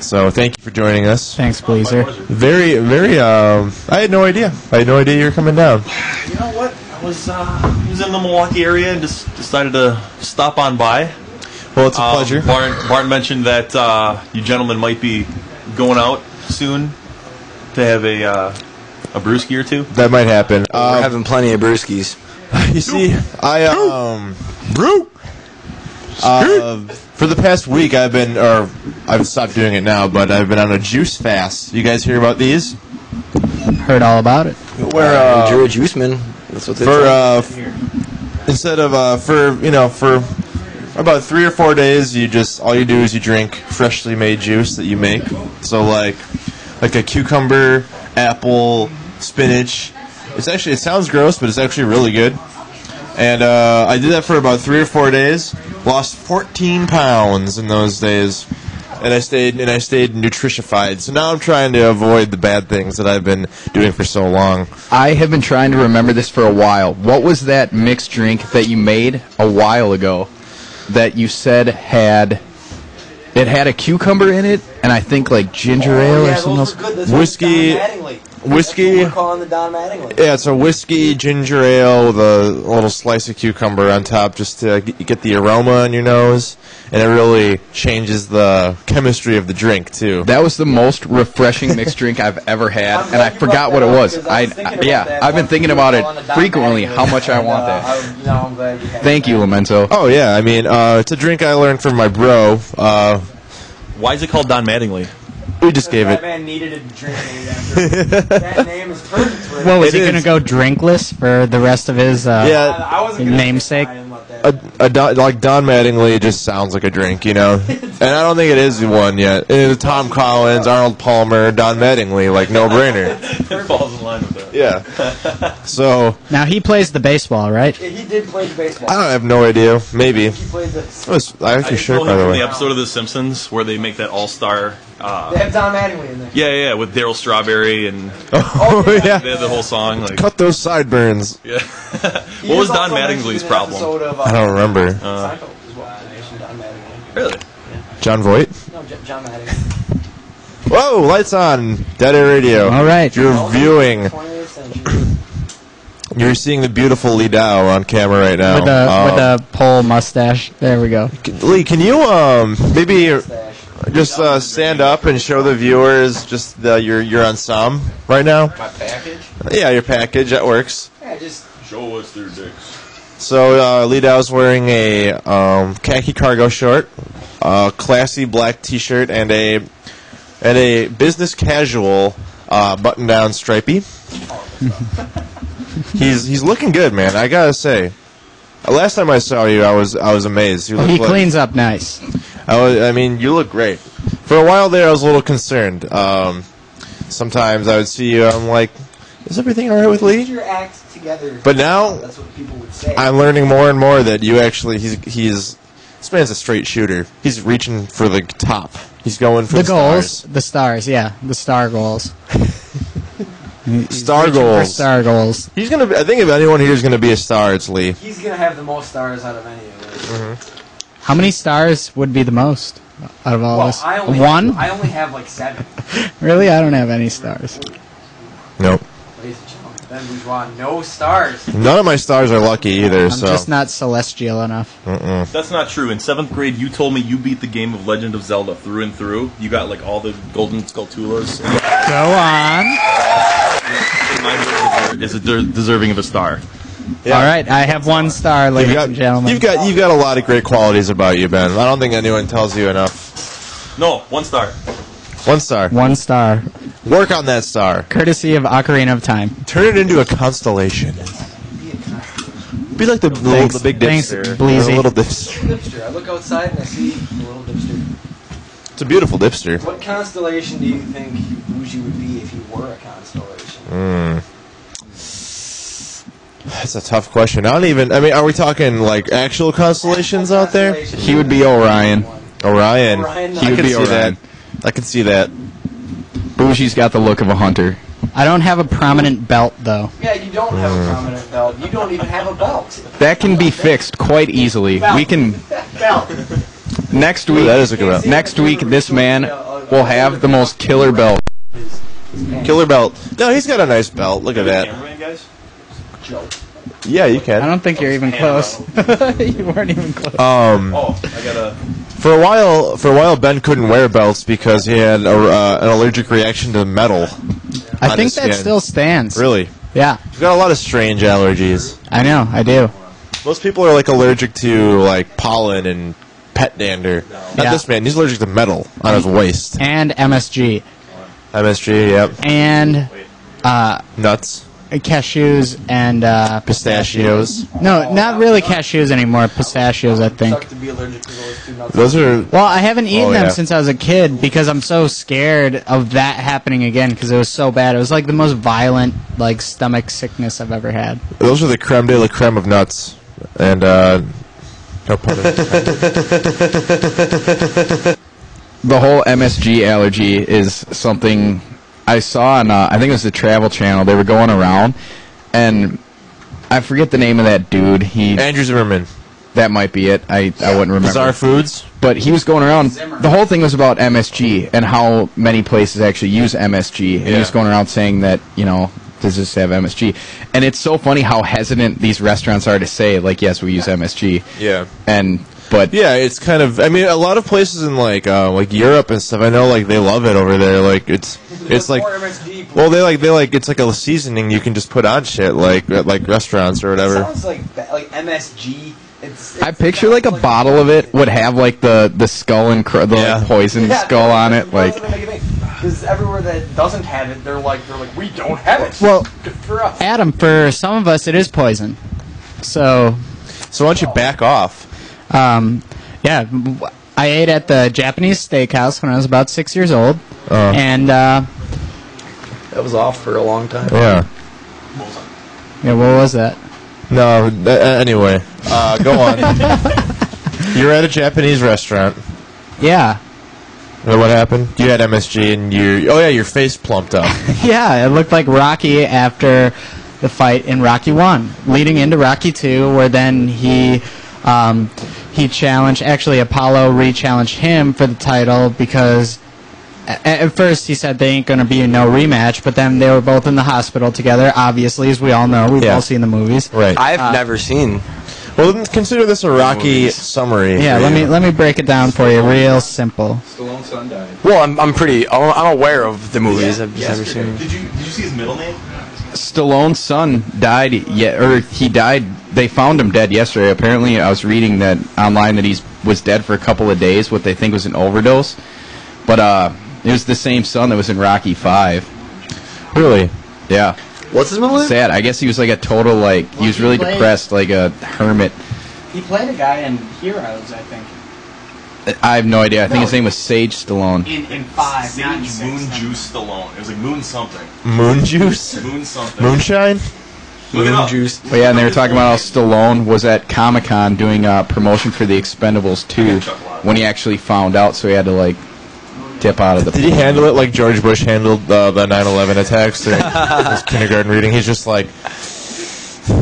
So thank you for joining us. Thanks, Bleezer. Very. I had no idea. You were coming down. You know what? I was in the Milwaukee area and just decided to stop on by. Well, it's a pleasure. Barton mentioned that you gentlemen might be going out soon to have a brewski or two. That might happen. We're having plenty of brewskis. You see, for the past week I've stopped doing it now, but I've been on a juice fast. You guys hear about these? Heard all about it. Where Drew a Juiceman. That's what they for instead of for about 3 or 4 days, all you do is you drink freshly made juice that you make. So like a cucumber, apple, spinach. It sounds gross, but it's actually really good. And I did that for about 3 or 4 days. Lost 14 pounds in those days, and I stayed nutritified. So now I'm trying to avoid the bad things that I've been doing for so long. I have been trying to remember this for a while. What was that mixed drink that you made a while ago that you said had a cucumber in it, and I think like ginger ale or something else? Whiskey. We're calling the Don Mattingly. Yeah, it's a whiskey ginger ale with a little slice of cucumber on top just to get the aroma in your nose, and it really changes the chemistry of the drink too. That was the most refreshing mixed drink I've ever had, and I forgot what it was. I've been thinking about it frequently, how much I want that. I'm glad you had Thank you, Lamento. Oh yeah, I mean it's a drink I learned from my bro. Why is it called Don Mattingly? We just gave it. That man needed a drink named after him. That name is perfect for him. Well, was It he going to is. go drinkless for the rest of his Yeah, I wasn't gonna namesake? try and let that- like Don Mattingly just sounds like a drink, you know. And I don't think it is one yet. It's Tom Collins, Arnold Palmer, Don Mattingly, like no brainer. It falls in line with that. Yeah. So Now he plays the baseball, right? He did play the baseball. I have no idea. Maybe. He played the. I have I your shirt, know by him the from way. the episode of The Simpsons where they make that all-star. They have Don Mattingly in there. Yeah, with Daryl Strawberry and Oh yeah. they had the whole song. Like, Cut those sideburns. yeah. He What was also Don mentioned Mattingly's in an problem? episode of, I don't remember. Seinfeld as well. I mentioned Don Mattingly. Really? John Voight. No, John Mattingly. Whoa, lights on. Dead Air Radio. All right. You're viewing. 20th century. You're seeing the beautiful Lee Dow on camera right now. With a pole mustache. There we go. Lee, can you maybe just stand up and show the viewers just your ensemble right now? My package? Yeah, your package. That works. Yeah, just. Show us their dicks. So Lee Dow's wearing a khaki cargo short, a classy black T-shirt, and a business casual button-down stripey. He's looking good, man. I gotta say. Last time I saw you, I was amazed. You He look like- cleans up nice. I mean, you look great. For a while there, I was a little concerned. Sometimes I would see you, I'm like, is everything all right with Put Lee? your act together. But now, That's what people would say. I'm learning more and more that you actually, this man's a straight shooter. He's reaching for the top. He's going for The the goals, stars. the stars, yeah, the star goals. He's Star reaching for goals. Star goals. He's gonna. I think if anyone here is gonna be a star, it's Lee. He's going to have the most stars out of any of us. How many stars would be the most out of all Well, this? I only One? I only have like 7. Really? I don't have any stars. Nope. Ladies and gentlemen, Ben Bourgeois, no stars. None of my stars are lucky either. I'm so just not celestial enough. That's not true. In 7th grade, you told me you beat the game of Legend of Zelda through and through. You got like all the golden Skulltulas. Go on. Mine is deserving of a star. Yeah. All right, I have 1 star, ladies and gentlemen. you've got a lot of great qualities about you, Ben. I don't think anyone tells you enough. No, 1 star. 1 star. 1 star, Work on that star. courtesy of Ocarina of Time. Turn it into a constellation. Be like the Thanks. big Thanks, dipster. Bleezy. The little dipster. Dipster. I look outside and I see a little dipster. It's a beautiful dipster. What constellation do you think Bougie would be if he were a constellation? That's a tough question. I mean, are we talking like actual constellations out there? He would be Orion. Orion. Orion, I he would can be see Orion. that. I can see that. Bougie's got the look of a hunter. I don't have a prominent belt, though. Yeah, you don't have a prominent belt. You don't even have a belt. That can be fixed quite easily. We can Belt. next week. That is a good one. Next week, this man will have the most killer belt. Killer belt. No, he's got a nice belt. Look at that. Cameraman, guys? Joe. Yeah, you I can. don't think you're even close. You weren't even close. Oh, I gotta. For a while, Ben couldn't wear belts because he had an allergic reaction to metal. I on think his that skin. still stands. Really, Yeah, he's got a lot of strange allergies. I know, I do. Most people are like allergic to like pollen and pet dander. Not Yeah. this man. He's allergic to metal on his waist. And MSG. MSG. Yep. And Nuts. cashews and Pistachios. no, not really cashews anymore. Pistachios, I think. Suck to be allergic to those two nuts. Those are. Well, I haven't eaten Oh, them yeah. since I was a kid because I'm so scared of that happening again because it was so bad. It was like the most violent like stomach sickness I've ever had. Those are the creme de la creme of nuts. And no pun intended. The whole MSG allergy is something I saw on, I think it was the Travel Channel. They were going around, and I forget the name of that dude. Andrew Zimmerman. That might be it. I wouldn't remember. Bizarre Foods. But he was going around. The whole thing was about MSG and how many places actually use MSG. And he was Yeah. going around saying that, does this have MSG? And it's so funny how hesitant these restaurants are to say, like, yes, we use MSG. Yeah. But Yeah, it's kind of. I mean, a lot of places in like Europe and stuff. I know like they love it over there. Like it's like. More MSG, please. Well, they like it's like a seasoning you can just put on shit like restaurants or whatever. Sounds like MSG. It's I picture like a bottle of it would have like the skull and Yeah. poison skull on it. Like, because everywhere that doesn't have it, they're like we don't have it. Well, Good for us. Adam, for some of us, it is poison. So, So why don't you back off? yeah, I ate at the Japanese steakhouse when I was about 6 years old, and That was off for a long time. Yeah. Yeah, what was that? No, anyway. Go on. You're at a Japanese restaurant. Yeah. What happened? You had MSG and your face plumped up. Yeah, it looked like Rocky after the fight in Rocky 1, leading into Rocky 2, where then he challenged, actually Apollo re-challenged him for the title because at first he said they ain't going to be no rematch, but then they were both in the hospital together, obviously, as we all know. We've all seen the movies. Right. I've never seen. Well, then consider this a Rocky summary. Yeah, let me break it down for you, real simple. Stallone's son died. Well, I'm aware of the movies. I've just never seen them. Did you see his middle name? Stallone's son died. He died. They found him dead yesterday. Apparently, I was reading that online that he was dead for a couple of days. What they think was an overdose, but it was the same son that was in Rocky 5. Really? Yeah. What's his middle name? Sad. I guess he was like a total he was really depressed, like a hermit. He played a guy in Heroes, I think. I have no idea. I think his name was Sage Stallone. In 5, not in 6. Moon Juice Stallone. It was like Moon something. Moon juice? Moon something. Moonshine? Look it up. Juice. But yeah, and they were talking about how Stallone was at Comic-Con doing promotion for the Expendables 2 when he actually found out, so he had to dip out of the. Did he handle it like George Bush handled the 9/11 attacks during his kindergarten reading? He's just like. So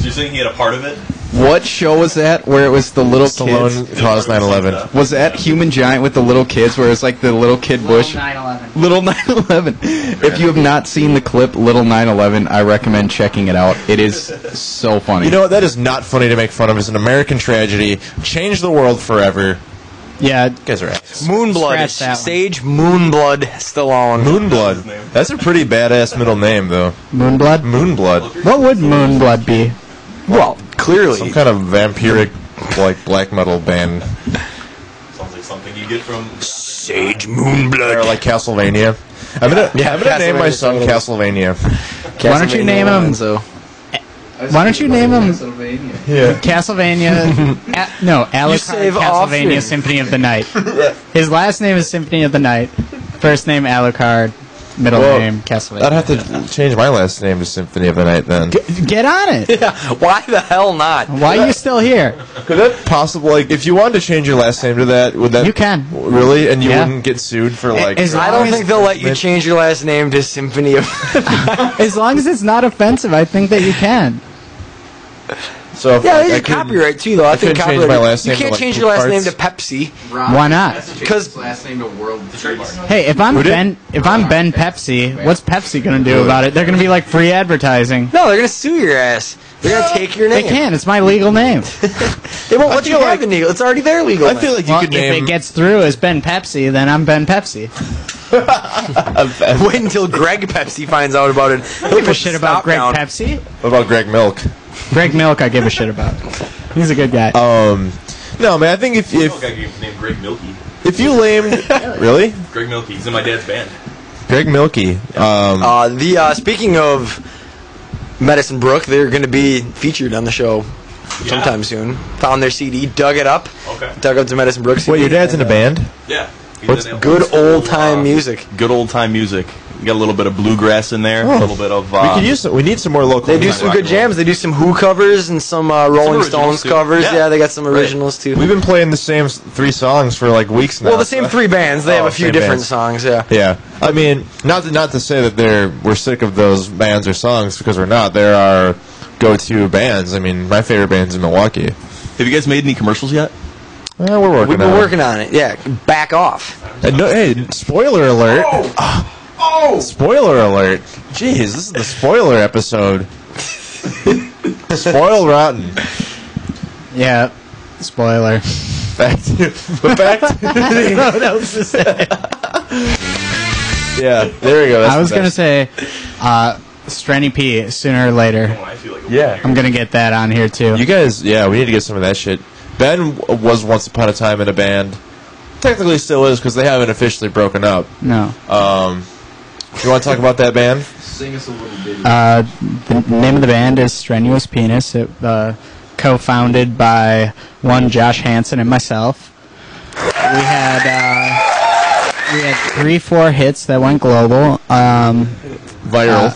you're saying he had a part of it? What show was that where it was the little Stallone kids? caused 9/11. Was that Human Giant with the little kids where it's like the little kid Bush? 9/11. Little 9/11. If you have not seen the clip Little 9/11, I recommend checking it out. It is so funny. You know what? That is not funny to make fun of. It's an American tragedy. Changed the world forever. Yeah, You guys are assholes. Moonblood. Scratch that one. Sage Moonblood Stallone. Moonblood. That's a pretty badass middle name, though. Moonblood. Moonblood. What would Moonblood be? Well, clearly. Some kind of vampiric, black metal band. Sounds like something you get from. Sage Or Moonblood. like Castlevania. I'm gonna name my son Castlevania. Castlevania. Why don't you name him? Why don't you name him Yeah. Castlevania? Alucard save Castlevania often. Symphony of the Night. His last name is Symphony of the Night. First name Alucard. Middle Well, name Castlevania. I'd have to change my last name to Symphony of the Night then. Get on it. Why the hell not? Why are you still here? Could that possible, if you wanted to change your last name to that, would that... You can. Really? And you Yeah. wouldn't get sued for, As I don't think they'll let you change your last name to Symphony of. As long as it's not offensive, I think that you can. So if Yeah, I there's a couldn't- copyright too, though. I think couldn't change copyright. my last you name to, can't like, change poop your last name to farts? Pepsi. Why not? Because last name to World Trademark. Hey, if I'm Who did? Ben Pepsi, what's Pepsi gonna do about it? They're gonna be like free advertising. no, they're gonna sue your ass. They're gonna take your They name. can't. It's my legal name. They won't let you feel have like- the legal. It's already their legal. I feel like you Well, could if name... it gets through as Ben Pepsi, then I'm Ben Pepsi. Wait until Greg Pepsi finds out about it. He'll Give a put shit the about stop Greg down. Pepsi. What about Greg Milk? Greg Milk, I give a shit about. He's a good guy. No, man, I think if guy named Greg Milky. if you named... Really? Greg Milky. He's in my dad's band. Greg Milky. Speaking of Medicine Brook, they're going to be featured on the show sometime soon. Found their CD, dug it up, Okay. dug up to Medicine Brook CD. Wait, your dad's in a band? Yeah. What's Good old time music. Good old time music. You got a little bit of bluegrass in there. A little bit of. We could use some, we need some more local... They do some good jams. They do some Who covers and some Rolling originals, Stones too. covers. Yeah. Yeah, they got some originals too. We've been playing the same 3 songs for weeks now. Well, the same 3 bands. They have a few same different bands. songs. Yeah. Yeah, I mean, not to say that we're sick of those bands or songs, because we're not. There are go-to bands. I mean, my favorite band's in Milwaukee. Have you guys made any commercials yet? Well, we're working. We've been working on it. Yeah. Back off. Hey, spoiler alert! Oh! Spoiler alert! Jeez, this is the spoiler episode. Spoil rotten. Yeah. Spoiler. Back to What else to say? yeah. There we go. That's I was the gonna best. say, Strenny P. Sooner or later, I feel like Yeah. I'm gonna get that on here too. You guys, we need to get some of that shit. Ben was once upon a time in a band. Technically still is, because they haven't officially broken up. No. You want to talk about that band? Sing us a little ditty. The name of the band is Strenuous Penis. It co-founded by one Josh Hansen and myself. We had 3-4 hits that went global. Viral.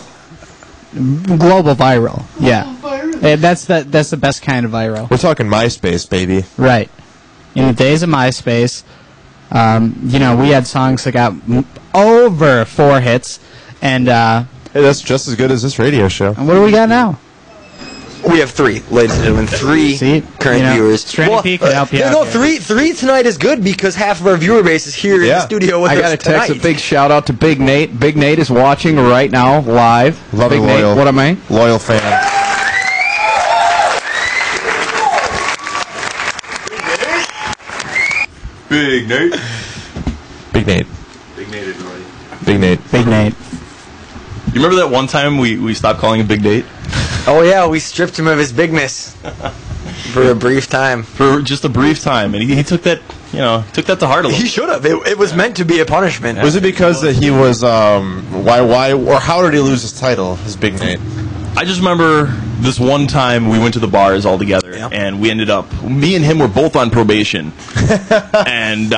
global viral. Yeah, that's the best kind of viral. We're talking MySpace, baby. Right. In the days of MySpace, we had songs that got over 4 hits, and Hey, that's just as good as this radio show. what do we got now? We have 3, ladies and gentlemen. 3 See? current viewers. Stranded P could help you out No, here. 3 tonight is good because half of our viewer base is here in the studio with I us got to text tonight. a big shout out to Big Nate. Big Nate is watching right now, live. Love Big it, Nate, loyal. what am I? Loyal fan. Big Nate. Big Nate. Big Nate, everybody. Big Nate. Big Nate. You remember that one time we stopped calling him Big Nate? Oh yeah, we stripped him of his bigness for a brief time. For just a brief time, and he took that, took that to heart a little. He should have. It was meant to be a punishment. Was it because that he was why or how did he lose his title, his Big Nate? I just remember this one time we went to the bars all together, and we ended up, me and him were both on probation, and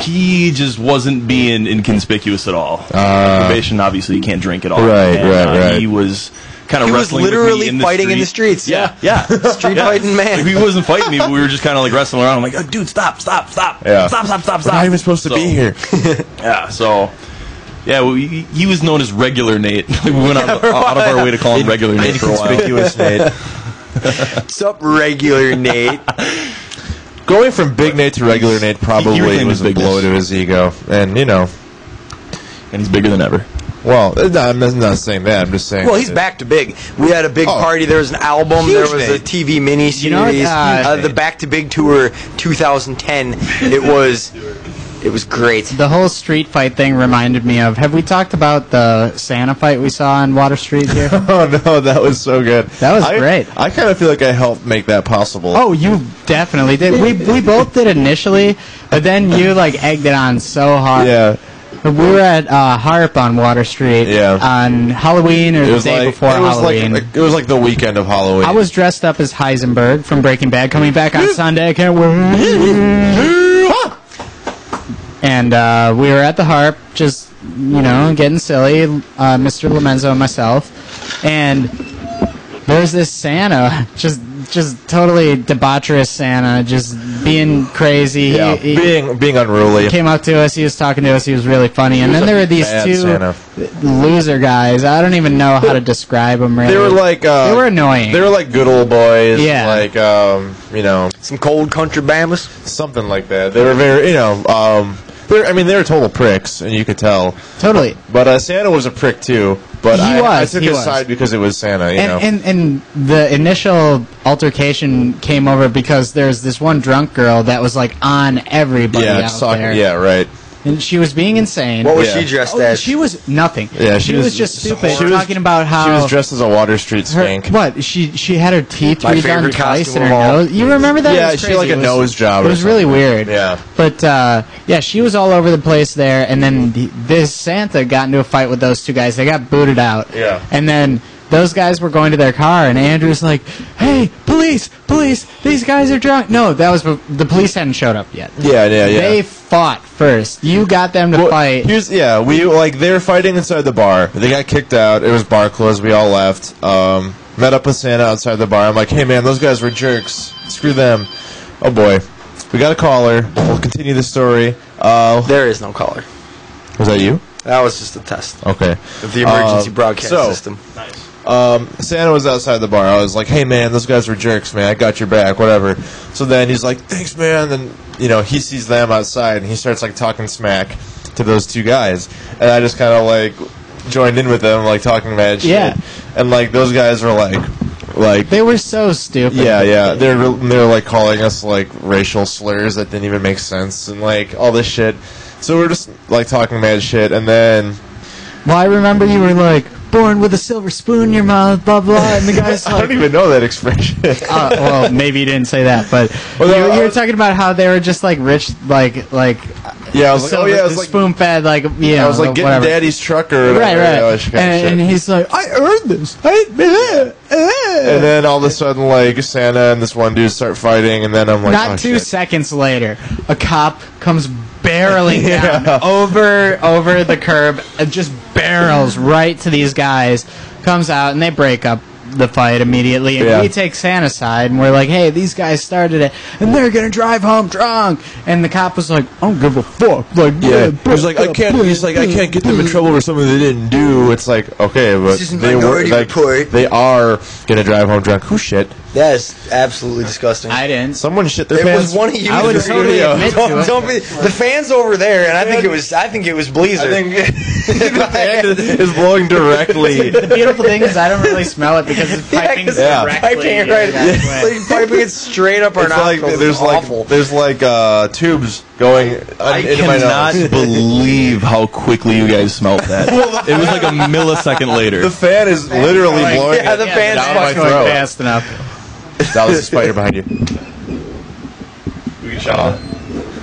he just wasn't being inconspicuous at all. Probation, obviously, you can't drink at all. Right, and, right. He was kind of He was wrestling with me literally in the fighting in the street. streets. Yeah. Street fighting man. Like, he wasn't fighting me, but we were just kind of like wrestling around. I'm like, oh, dude, stop. Yeah. Stop. We're not even supposed to be here. Yeah, so... Yeah, well, he was known as Regular Nate. We went out of our way to call him Regular Nate for a while. Inconspicuous Nate. What's up, Regular Nate? Going from Big Nate to Regular Nate probably reclaimed was his a blow to his ego, and And he's bigger than ever. well, no, I'm not saying that. I'm just saying. Well, he's back to big. We had a big party. There was an album. Huge There was a Nate. TV miniseries. You know what, the Back to Big Tour 2010. It was great. The whole street fight thing reminded me of. Have we talked about the Santa fight we saw on Water Street here? Oh no, that was so good. That was great. I kind of feel like I helped make that possible. Oh, you definitely did. We both did initially, but then you egged it on so hard. yeah. We were at Harp on Water Street on Halloween or It the was day like before Halloween. it was like the weekend of Halloween. I was dressed up as Heisenberg from Breaking Bad, coming back on Sunday. I can't wait. And we were at the Harp, just getting silly, Mr. Lomenzo and myself, and there's this Santa, just totally debaucherous Santa, just being crazy. Yeah, being unruly. He came up to us, he was talking to us, he was really funny, and then there were these bad two Santa. loser guys. I don't even know how to describe them. Really, They were like they were annoying. They were like good old boys. Yeah. Like Some cold country bambas. something like that. They were very they were total pricks, and you could tell. Totally. But Santa was a prick too. But I took he his was. side because it was Santa. You know. And the initial altercation came over because there's this one drunk girl that was on everybody out talking. there. Yeah, right. And she was being insane. What was Yeah. she dressed Oh, as? she was nothing. Yeah, she was just stupid. she was- talking about how She was dressed as a Water Street her, skank. what she had her teeth My redone favorite twice costume in her of all. nose. You remember that? Yeah, It was she had like crazy. a It was- nose job. It or was really something. weird. Yeah. But she was all over the place there, and then this Santa got into a fight with those two guys. They got booted out. Yeah. And then those guys were going to their car, and Andrew's like, "Hey, police! These guys are drunk." No, that was the police hadn't showed up yet. Yeah. They fought first. You got them to fight. They were fighting inside the bar. They got kicked out. It was bar closed. We all left. Met up with Santa outside the bar. I'm like, hey man, those guys were jerks. Screw them. Oh boy, we got a caller. We'll continue the story. There is no caller. Was that you? That was just a test Okay. of the emergency broadcast so- system. Santa was outside the bar. I was like, hey man, those guys were jerks, man. I got your back, whatever. So then he's like, thanks, man. Then, he sees them outside and he starts talking smack to those two guys. And I just kind of joined in with them, talking mad shit. Yeah. And those guys were like They were so stupid. yeah. They're calling us racial slurs that didn't even make sense and all this shit. So we're just talking mad shit, and then Well, I remember you were born with a silver spoon in your mouth, blah blah, and the guy's I don't even know that expression. well, maybe you didn't say that, but Well, you were talking about how they were just rich, Yeah, I was silver, I was spoon fed, I was getting whatever. daddy's truck or Right. and And he's like, I earned this. and then all of a sudden, Santa and this one dude start fighting, and then I'm like, Not oh, 2 shit. seconds later, a cop comes barreling down over the curb, and just barrels right to these guys. comes out, and they break up the fight immediately, and Yeah. we take Santa aside, and we're like, hey, these guys started it, and they're gonna drive home drunk. And the cop was like, I don't give a fuck. Like, Yeah, he's like, I can't get them in trouble for something they didn't do. It's like, okay, but This is they were Minority like, Report. they are gonna drive home drunk. Who shit? That is absolutely disgusting. I didn't. Someone shit their It pants. was one of you. I would totally admit to it. Don't be, the fans over there, and I think it was Bleezer. I think the fan is blowing directly. The beautiful thing is I don't really smell it because it's piping Yeah. directly. Piping right. that way. It's like piping it straight up our It's like nostrils. there's like tubes going I into my cannot nose. believe how quickly you guys smelled that. It was like a millisecond later. The fan is literally blowing. Yeah, the fan's down my It's going throat. fast enough. That was a spider behind you. We can shout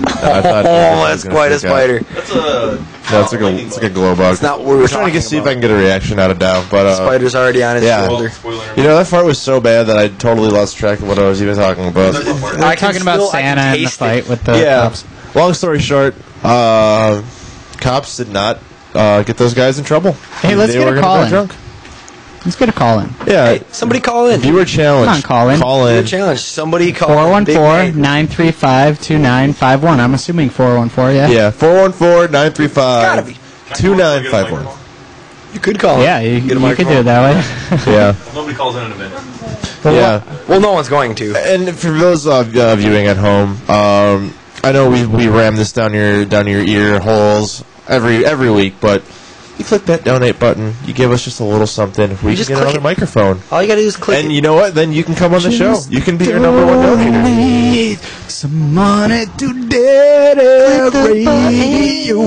I thought Oh, that's quite a spider. That's a. No, it's like a glow bug. It's not what we were We're trying to see if I can get a reaction out of Dow, but Spider's already on his yeah. shoulder. You know, that fart was so bad that I totally lost track of what I was even talking about. We're talking about Santa and the fight with the Yeah. cops. Long story short, cops did not get those guys in trouble. Hey, let's They get were a gonna call drive in. drunk. Let's get a call in. Yeah, Hey, somebody call in. viewer challenge. Come on, call in. Call in. Challenge. Somebody call in. Big Nate. 414-935-2951. I'm assuming 414, yeah? Yeah, 414-935-2951. Gotta be. You could call in. Yeah, you Get a could do it microphone. that way. Yeah, Nobody calls in a minute. yeah. Well, no one's going to. And for those viewing at home, I know we ram this down your ear holes every week, but you click that donate button, you give us just a little something, we can just get click another it. microphone. All you gotta do is click And it. you know what? Then you can come on the show. You can be your number one donator. Some money to Daddy Radio.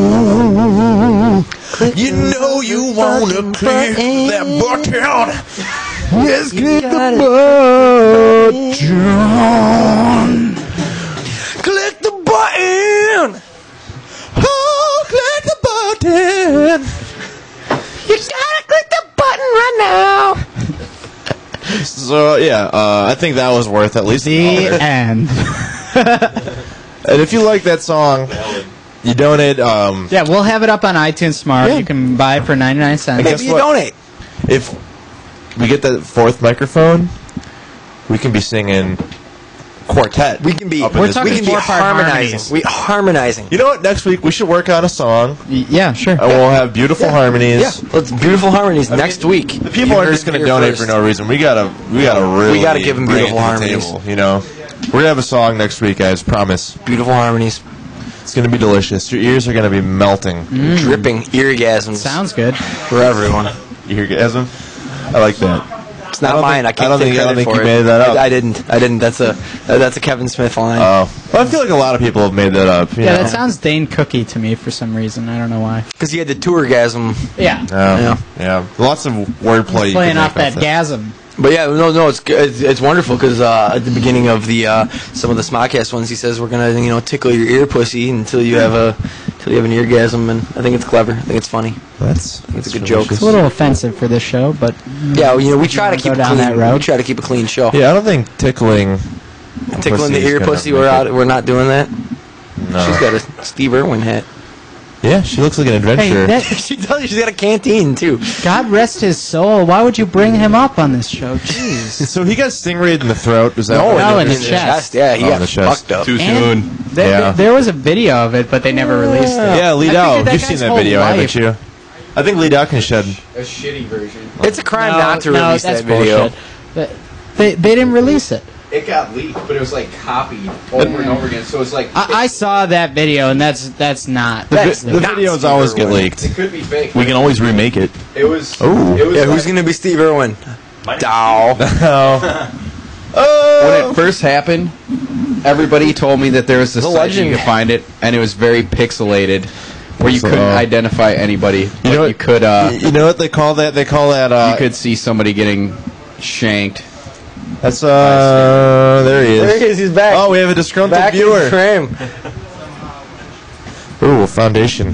You know you wanna click that button. Yes, click the button. Click the button. Oh, click the button. You gotta click the button right now. So yeah, I think that was worth at least The $1. end. And if you like that song, you donate. Yeah, we'll have it up on iTunes tomorrow. Yeah. You can buy it for 99 cents. guess Maybe you what? donate. If we get that fourth microphone, we can be singing quartet. We can be. Up in We're this talking We can be four-part harmonizing. harmonies. We harmonizing. You know what? Next week we should work on a song, Yeah, sure. and we'll have beautiful harmonies. Yeah, let's beautiful harmonies next week. The people aren't just going to donate for no reason. We gotta really. We gotta give 'em bring it beautiful to the harmonies. table, you know, we're gonna have a song next week, guys. Promise. Beautiful harmonies. It's gonna be delicious. Your ears are gonna be melting. Dripping eargasms Sounds good. for everyone. Eargasm. I like that. It's not I don't mine. think- I can't I don't take think- I don't credit think for you it. made that up. I didn't. That's a Kevin Smith line. Oh, well, I feel like a lot of people have made that up. You Yeah, know? that sounds Dane Cookie to me for some reason. I don't know why. Because he had the tourgasm. Yeah. Yeah. Lots of wordplay. you Playing can off make that gasm. But yeah, no, it's good. It's wonderful because at the beginning of the some of the Smodcast ones, he says we're gonna tickle your ear pussy until you have an eargasm, and I think it's clever. I think it's funny. That's It's a good joke. It's a little offensive for this show, but Yeah, we try to Go keep it down clean. that road. We try to keep a clean show. Yeah, I don't think tickling. Tickling the pussy's ear gonna pussy, make it. we're not doing that. No. She's got a Steve Irwin hat. Yeah, she looks like an hey, adventurer. that, She tells you she's got a canteen too. God rest his soul. Why would you bring him up on this show? Jeez. So he got stingrayed in the throat. Was that? No, what in it the was? chest. Yeah, he Oh, got the chest. fucked up. Too And soon. Yeah. there was a video of it, but they never released it. Yeah, Lee I Dow. figured that You've guy's seen that whole video, life- haven't you? I think Lee Dow can shed. A shitty version. It's a crime No, not to no, release that's that video. bullshit. But they didn't release it. It got leaked, but it was like copied over and over again. So it's like I saw that video, and that's not. The That's videos not always Steve get Irwin. leaked. it could be fake. We can always remake it. It was. Ooh. It was Yeah, like, who's gonna be Steve Irwin? Dow. when it first happened, everybody told me that there was this The site legend. you could find it, and it was very pixelated, where you So, couldn't identify anybody. But know what- you could. You know what they call that? They call that. You could see somebody getting shanked. That's there he There is. he is. He's back. Oh, we have a disgruntled back in viewer. frame. Ooh, foundation.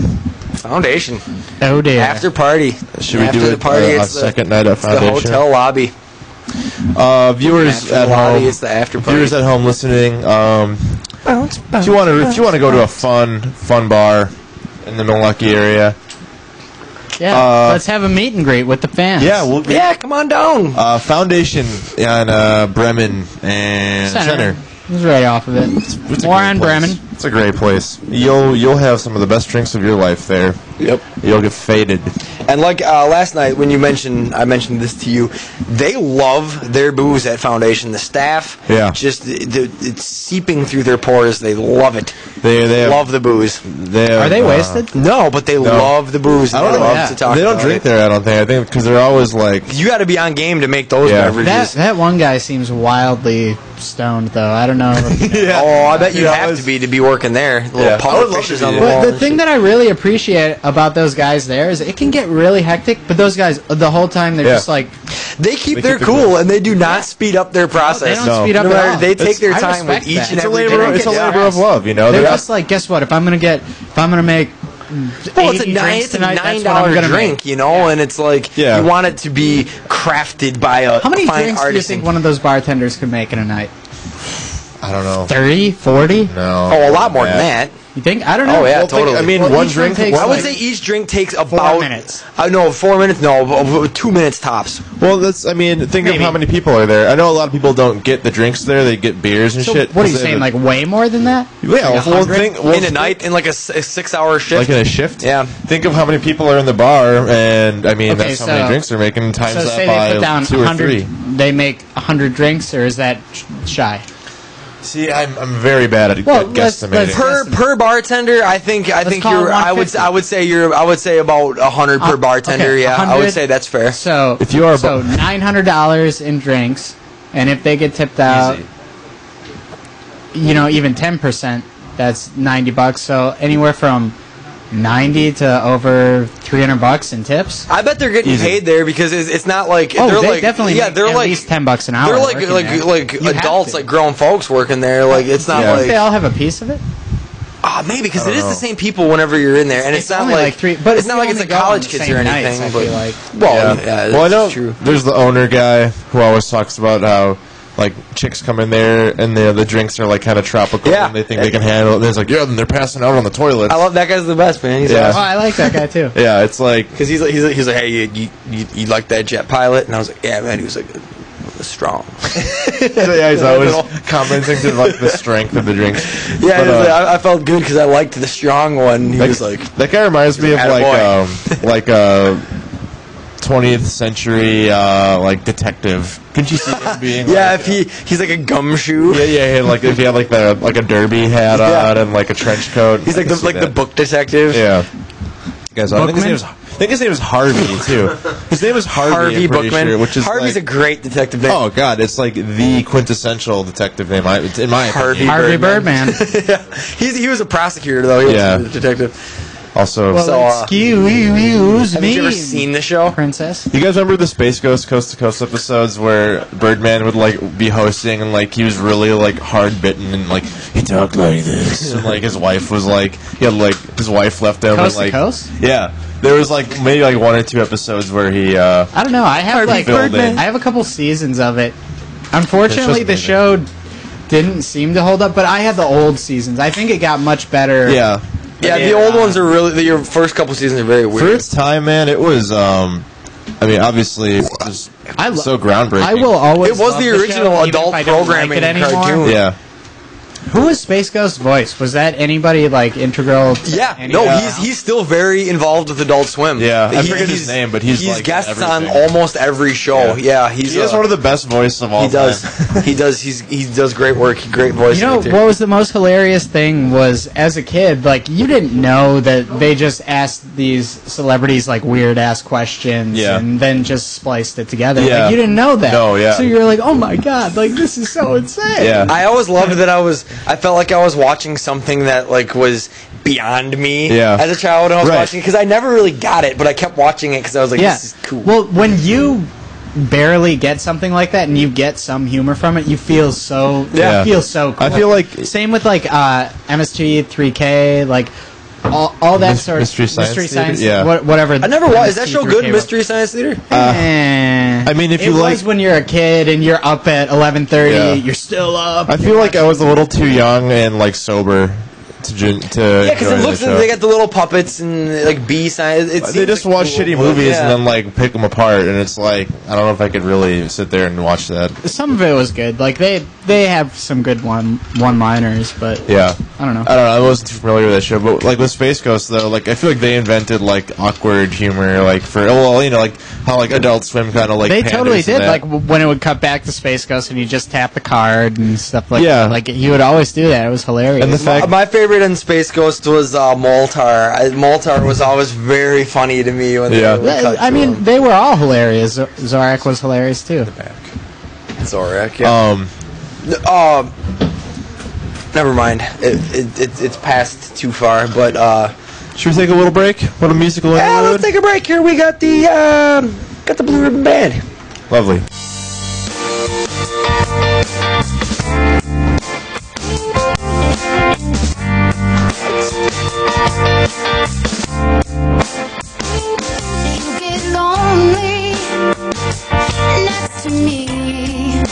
Foundation. Oh dear. After party. Should we After do the it party, a it's the- second night at It's the foundation? hotel lobby. Viewers After at the lobby, home. it's the after party. Viewers at home listening. If you want to go to a fun bar in the Milwaukee area, Yeah, let's have a meet and greet with the fans. Yeah, we'll Yeah, come on down. Foundation on Bremen and Center. It was right off of it. It's a More great on place. Bremen. It's a great place. You'll have some of the best drinks of your life there. Yep. You'll get faded. And like last night when I mentioned this to you, they love their booze at Foundation. The staff, just it's seeping through their pores. They love it. They love the booze. Are they wasted? No, but they love the booze. I don't They know. love to talk They don't about drink it. there. I don't think. I think because they're always like. You got to be on game to make those beverages. That one guy seems wildly stoned, though. I don't know. Oh, I bet you have to be working there. Little I power would love fishes to on be the there. wall. But the thing that I really appreciate about those guys there is it can get really hectic, but those guys, the whole time, they're just like... They keep their cool, and they do not speed up their process. They don't speed up No at matter- all. They take their I time with respect each that. and It's a every labor. drink. It's a labor of love. You know. They're just like, guess what? If I'm gonna make Well, it's a 80 drinks tonight, that's what I'm $9 gonna drink, make. you know, and it's like Yeah. you want it to be crafted by a How many fine drinks do you artisan. think one of those bartenders could make in a night? I don't know. 30, 40? No. Oh, a lot more than that. You think? I don't know. Oh yeah, Well, think- totally. I mean, Well, one each one drink. takes I would like say each drink takes about 4 minutes. No, 4 minutes. No, 2 minutes tops. Well, that's. I mean, think Maybe. of how many people are there. I know a lot of people don't get the drinks there. They get beers and So shit. what are you 'cause they saying? have Like way more than that? yeah, well, 100? think well, In a night, in like a 6-hour shift. like in a shift. Yeah. Think of how many people are in the bar, and I mean Okay, that's how many so- drinks they're making times So that say by they put down 2 or 100. 3. They make 100 drinks, or is that shy? See, I'm very bad at Well, guesstimating. Per bartender, I think call you're. it I would say about 100 per bartender. Okay, Yeah, I 100. would say that's fair. So If you are so $900 in drinks, and if they get tipped out, even 10%, that's $90. So anywhere from 90 to over $300 in tips. I bet they're getting Easy. paid there because it's not like Oh, they're they like definitely yeah make they're at like least $10 an hour. they're like working there. like You have adults to. like grown folks working there. Like it's not Yeah. Don't they like all have a piece of it? maybe because it is the same people whenever you're in there, and it's not only like three, but it's not like it's only like go on college the kids same or nights, anything. I But feel like. well, Yeah. yeah, Well, I know that's true. there's the owner guy who always talks about how like chicks come in there and the drinks are like kind of tropical Yeah. and they think they can handle it. And it's like and they're passing out on the toilets. I love that guy's the best man. He's Yeah. Oh, awesome. I like that guy too. Yeah, it's like Because he's like, hey, you like that jet pilot? And I was like, yeah, man. He was like, strong. yeah, he's always commenting to like the strength of the drinks. Yeah, But, he was like, I felt good because I liked the strong one. He was like, that guy reminds me of Attaboy. like a 20th century like detective. Couldn't you see him being? yeah, like, if he's like a gumshoe. yeah, like if he had like a derby hat Yeah. on and like a trench coat. He's like I could see the that. book detective. Yeah. Guys, I think his name is Harvey too. His name is Harvey. Harvey I'm pretty Bookman. sure, which is Harvey's like, a great detective name. oh god, it's like the quintessential detective name. In my Harvey opinion. Harvey Birdman. Birdman. He was a prosecutor though. He Yeah. was a detective. Also, Well, So, excuse Have me, you ever seen the show? Princess. you guys remember the Space Ghost Coast to Coast episodes where Birdman would like be hosting and like he was really like hard bitten and like he talked like this and like his wife was like he had like his wife left him Coast and like to Coast? yeah. There was like maybe like 1 or 2 episodes where he I don't know. I have like filled in. I have a couple seasons of it. Unfortunately, the It's just show didn't seem to hold up, but I had the old seasons. I think it got much better. yeah. Yeah, the old ones are really. Your first couple seasons are very For weird. its time, man, it was. I mean, obviously, just so groundbreaking. I will always. It was love the show, original even adult if I don't programming like it anymore. cartoon. Yeah, Who was Space Ghost's voice? Was that anybody like integral? To Yeah, any no, of he's still very involved with Adult Swim. Yeah, I forget his he's- name, but he's like guests on everything. almost every show. Yeah, he's he has one of the best voices of all he does time. he does he does great work. Great voice. You know actor. what was the most hilarious thing was as a kid, like you didn't know that they just asked these celebrities like weird ass questions Yeah. and then just spliced it together. Yeah. Like you didn't know that. No, yeah. So you're like, oh my god, like this is so insane. Yeah. I always loved that I felt like I was watching something that like was beyond me Yeah. as a child when I was Right. watching it because I never really got it, but I kept watching it because I was like, Yeah. this is cool. Well, when you barely get something like that and you get some humor from it, you feel so Yeah. you feel so cool. I feel like same with like MST 3K, like all that sort of Mystery Science Theater? Yeah. whatever. I never watched. Is that MST show good? 3K Mystery Science Theater? I mean, if it you like, was when you're a kid and you're up at 11:30, Yeah. you're still up. I feel like I was a little too young and like sober to Yeah, because enjoy it the looks show. they got the little puppets and like B signs. They just watch shitty movies and then like pick them apart, and it's like I don't know if I could really sit there and watch that. Some of it was good. Like they have some good one-liners, but Yeah, I don't know. I wasn't too familiar with that show, but like with Space Ghost though, like I feel like they invented like awkward humor, like for like how like Adult Swim kind of like They panders totally to did. that. Like when it would cut back to Space Ghost and you just tap the card and stuff like Yeah. that. Like he would always do that. It was hilarious. And the fact My favorite in Space Ghost was Moltar. Moltar was always very funny to me when Yeah. they would cut I to mean, him. they were all hilarious. Zorak was hilarious too. Zorak, yeah. Never mind. It's passed too far, but should we take a little break? What a musical yeah, interlude. let's take a break here. We got the Blue Ribbon Band. Lovely. You get lonely next to me.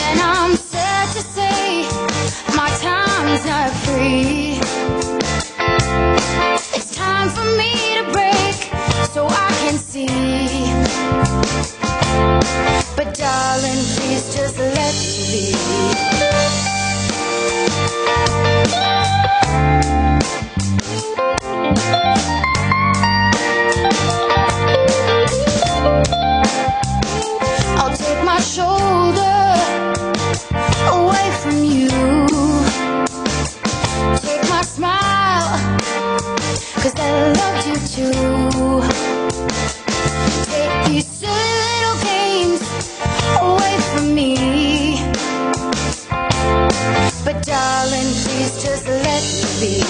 And I'm sad to say my time's not free. It's time for me to break so I can see. But darling, please just let me be. I'll take my shoulder away from you. Take my smile, 'cause I loved you too. Take these silly little games away from me. But darling, please just let me be.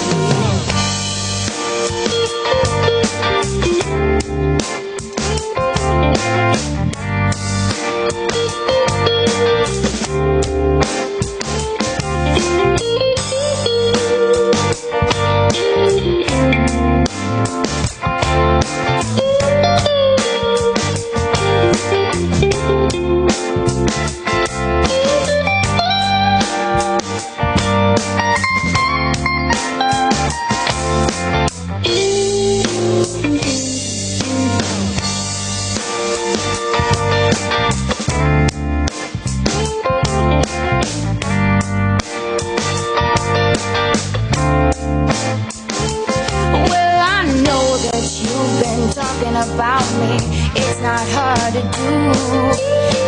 Well, I know that you've been talking about me. It's not hard to do.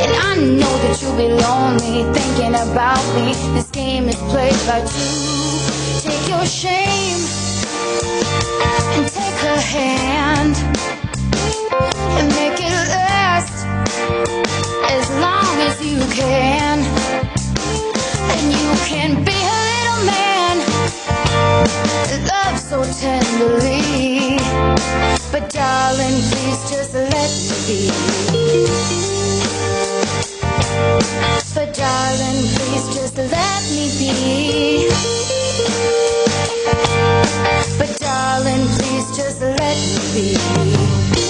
And I know that you'll be lonely thinking about me. This game is played by two. Take your shame and take her hand and make it last as long as you can. And you can be a little man, love so tenderly. But darling, please just let me be. But darling, please just let me be. But darling, please just let me be.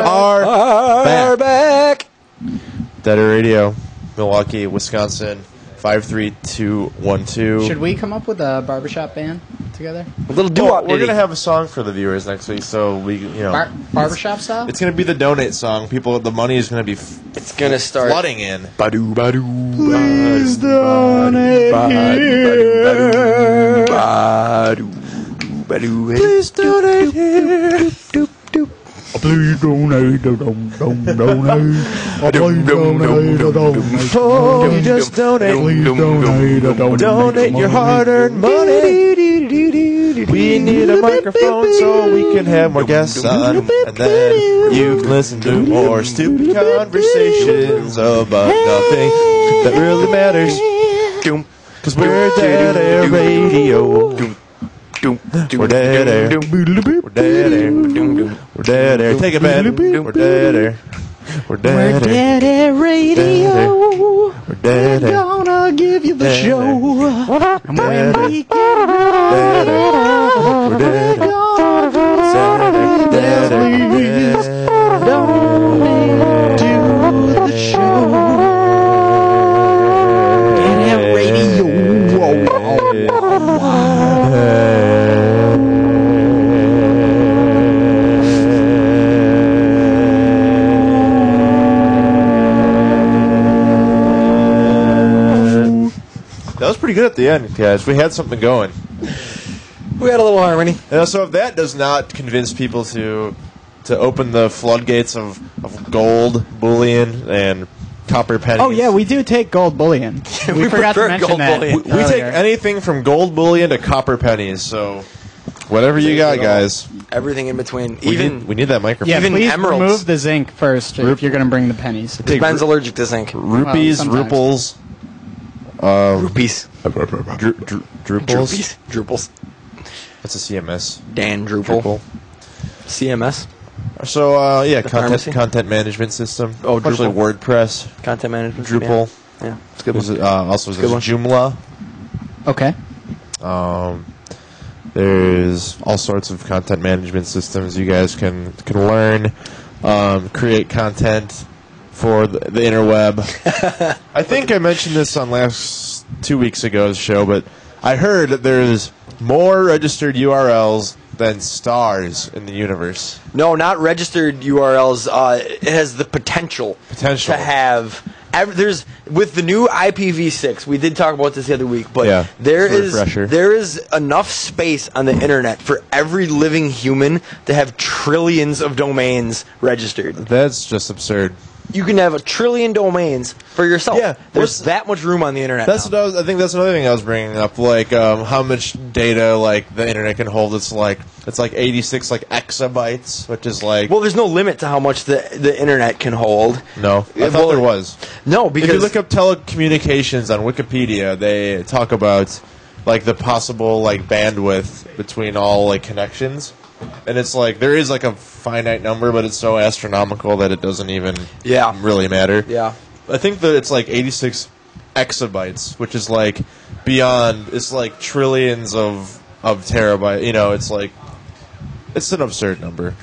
Are back. Dead Air Radio, Milwaukee, Wisconsin, 53212. Should we come up with a barbershop band together? A little Well, doo-wop we're ditty. gonna have a song for the viewers next week, so we, Barbershop style? it's gonna be the donate song. People, the money is gonna be It's gonna start. flooding in. Badoo, badoo. Please donate here. Badoo, badoo. Please donate here. Please donate, donate. Oh, you just donate. Donate your hard-earned money. We need a microphone so we can have more guests on, and then you can listen to more stupid conversations about nothing that really matters. Cause we're Dead Air Radio. We're Dead Air. We're Dead Air. We're Dead Air. Take it, man. We're Dead Air. We're Dead Air. Dead Air Radio. We're Dead Air. Gonna give you the Dead show. Air. And when Dead we Air. get Dead Air. We're Dead Air. Dead Air. please donate to the show. Dead Air Radio. That was pretty good at the end, guys. We had something going. We had a little harmony. And so if that does not convince people to open the floodgates of gold, bullion, and copper pennies. Oh yeah, we do take gold bullion. We forgot to prefer mention gold that. bullion. We take earlier. anything from gold bullion to copper pennies, so whatever you got, guys. Everything in between. We need that microphone. Yeah, even please emeralds. remove the zinc first if you're going to bring the pennies. Take Ben's allergic to zinc. rupees, Well, sometimes. ruples, Rupees. drupals. Drupals. That's a CMS. Dan Drupal. CMS. So yeah, pharmacy? content management system. Oh, especially Drupal. WordPress, Content management. Drupal. Yeah, it's a good There's, one. also good there's one. Joomla. Okay. There's all sorts of content management systems you guys can learn, create content for the interweb. I think I mentioned this on 2 weeks ago's show, but I heard that there's more registered URLs than stars in the universe. No, not registered URLs. It has the potential Potential. to have. There's with the new IPv6. We did talk about this the other week, but Yeah, there it's a is refresher. there is enough space on the internet for every living human to have trillions of domains registered. That's just absurd. You can have 1 trillion domains for yourself. Yeah, There's that much room on the internet. That's now. what I think that's another thing I was bringing up, like how much data like the internet can hold. It's like 86 like exabytes, which is like Well, there's no limit to how much the internet can hold. no. I Well, thought there was. No, If because you look up telecommunications on Wikipedia, they talk about like the possible like bandwidth between all like connections, and it's like there is like a finite number, but it's so astronomical that it doesn't even really matter. Yeah. I think that it's like 86 exabytes, which is like beyond. It's like trillions of terabyte. You know, it's like it's an absurd number.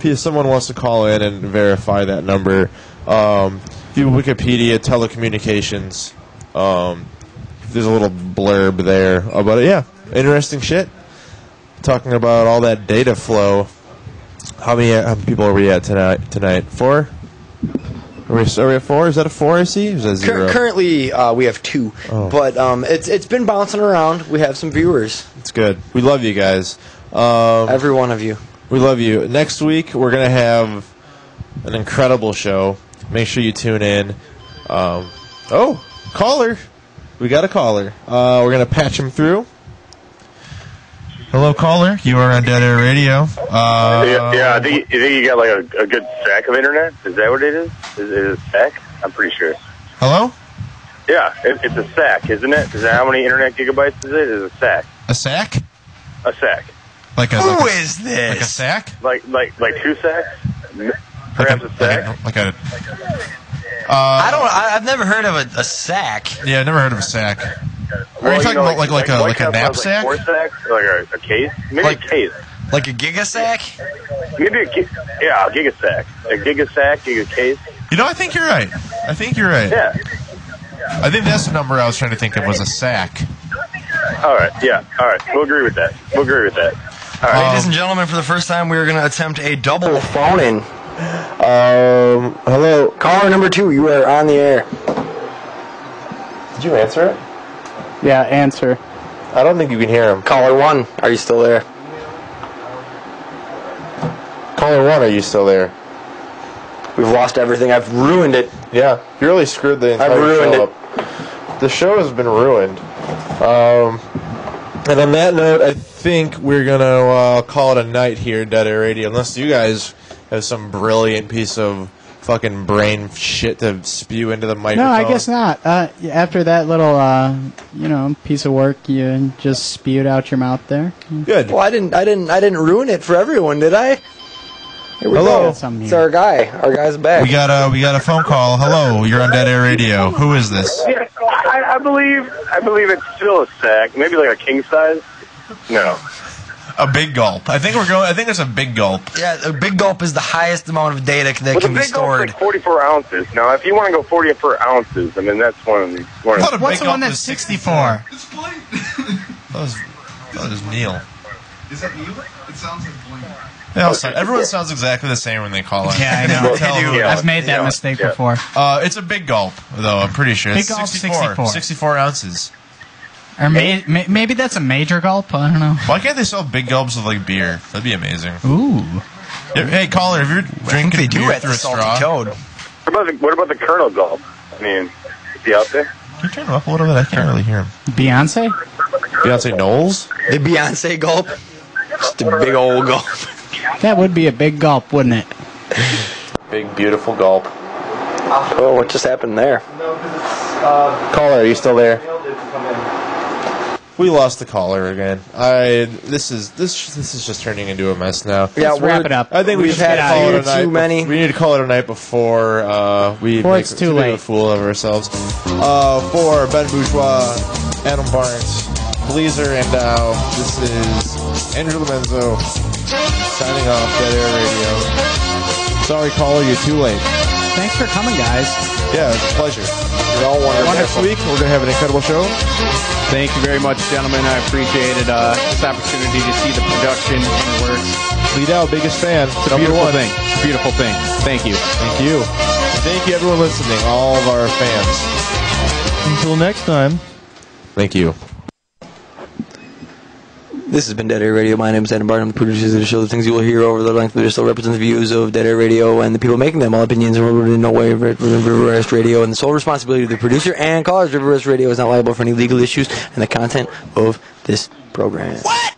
If someone wants to call in and verify that number, if you Wikipedia telecommunications, there's a little blurb there about it. Yeah, interesting shit. Talking about all that data flow. How many people are we at tonight? 4? Are we at 4? Is that a 4 I see? Or is that 0? Currently, we have 2, but it's been bouncing around. We have some viewers. It's good. We love you guys. Every one of you. We love you. Next week, we're going to have an incredible show. Make sure you tune in. Caller. We got a caller. We're going to patch him through. Hello, caller. You are on Dead Air Radio. I think you got like a good stack of internet. Is that what it is? Is it a stack? I'm pretty sure. Hello? Yeah, it's a stack, isn't it? Is that how many internet gigabytes is it? It's a stack. A sack? A stack. Who is this? Like a sack? Like 2 sacks? Perhaps a sack? I've never heard of a sack. Yeah, I've never heard of a sack. Well, Are you talking about White like a Castle has, knapsack? 4 sacks? Like a case? Maybe a case. Like a gigasack? Maybe a gigasack. A gigasack, gigacase. You know, I think you're right. I think you're right. Yeah. I think that's the number I was trying to think of was a sack. All right. Yeah. All right. We'll agree with that. All right. Ladies and gentlemen, for the first time, we are going to attempt a double phone-in. Hello. Caller number 2, you are on the air. Did you answer it? Yeah, answer. I don't think you can hear him. Caller 1, are you still there? Caller 1, are you still there? We've lost everything. I've ruined it. Yeah, you really screwed the entire ruined show it. up. The show has been ruined. And on that note, I think we're going to call it a night here at Dead Air Radio, unless you guys have some brilliant piece of fucking brain shit to spew into the microphone. No, I guess not. After that little, piece of work, you just spewed out your mouth there. Good. Well, I didn't ruin it for everyone, did I? Here we Hello. go. It's our guy. Our guy's back. We got a phone call. Hello, you're on Dead Air Radio. Who is this? Yeah, I believe it's still a sack. Maybe like a king size. No. A big gulp. I think it's a big gulp. Yeah, a big gulp is the highest amount of data that can be stored. Like 44 ounces. Now, if you want to go 44 ounces, I mean, that's one of the... What's the one that's 64? That was Neil. Is that Neil? It sounds like Blaine. Everyone sounds exactly the same when they call it. Yeah, I know. I do. I've made that mistake before. It's a big gulp, though. I'm pretty sure. Big It's gulp, 64 ounces. Or maybe that's a major gulp. I don't know. Why can't they sell big gulps of like beer? That'd be amazing. Ooh. Hey, caller, if you're drinking beer through a straw, what about the Colonel gulp? I mean, is he out there? Can you turn him up a little bit? I can't really hear him. Beyonce? Beyonce Knowles? The Beyonce gulp? Just a big old gulp. That would be a big gulp, wouldn't it? Big, beautiful gulp. Oh, what just happened there? Caller, are you still there? We lost the caller again. This is just turning into a mess now. Yeah, Let's wrap it up. I think we've had call it a night. too many. We need to call it a night before we Before make it's too late. a fool of ourselves. For Ben Bourgeois, Adam Barnes, Bleezer, and Dow, this is Andrew Lomenzo signing off Dead Air Radio. Sorry, caller, you're too late. Thanks for coming, guys. Yeah, it's a pleasure. You're all wonderful. Next week, we're going to have an incredible show. Thank you very much, gentlemen. I appreciated this opportunity to see the production and works. Lee Dow, biggest fan. It's a beautiful thing. It's a beautiful thing. Thank you. Thank you. Thank you, everyone listening, all of our fans. Until next time. Thank you. This has been Dead Air Radio. My name is Adam Barton. I'm the producer of the show. The things you will hear over the length of the show represent the views of Dead Air Radio and the people making them. All opinions are in no way River West Radio, and the sole responsibility of the producer and callers. River West Radio is not liable for any legal issues and the content of this program. What?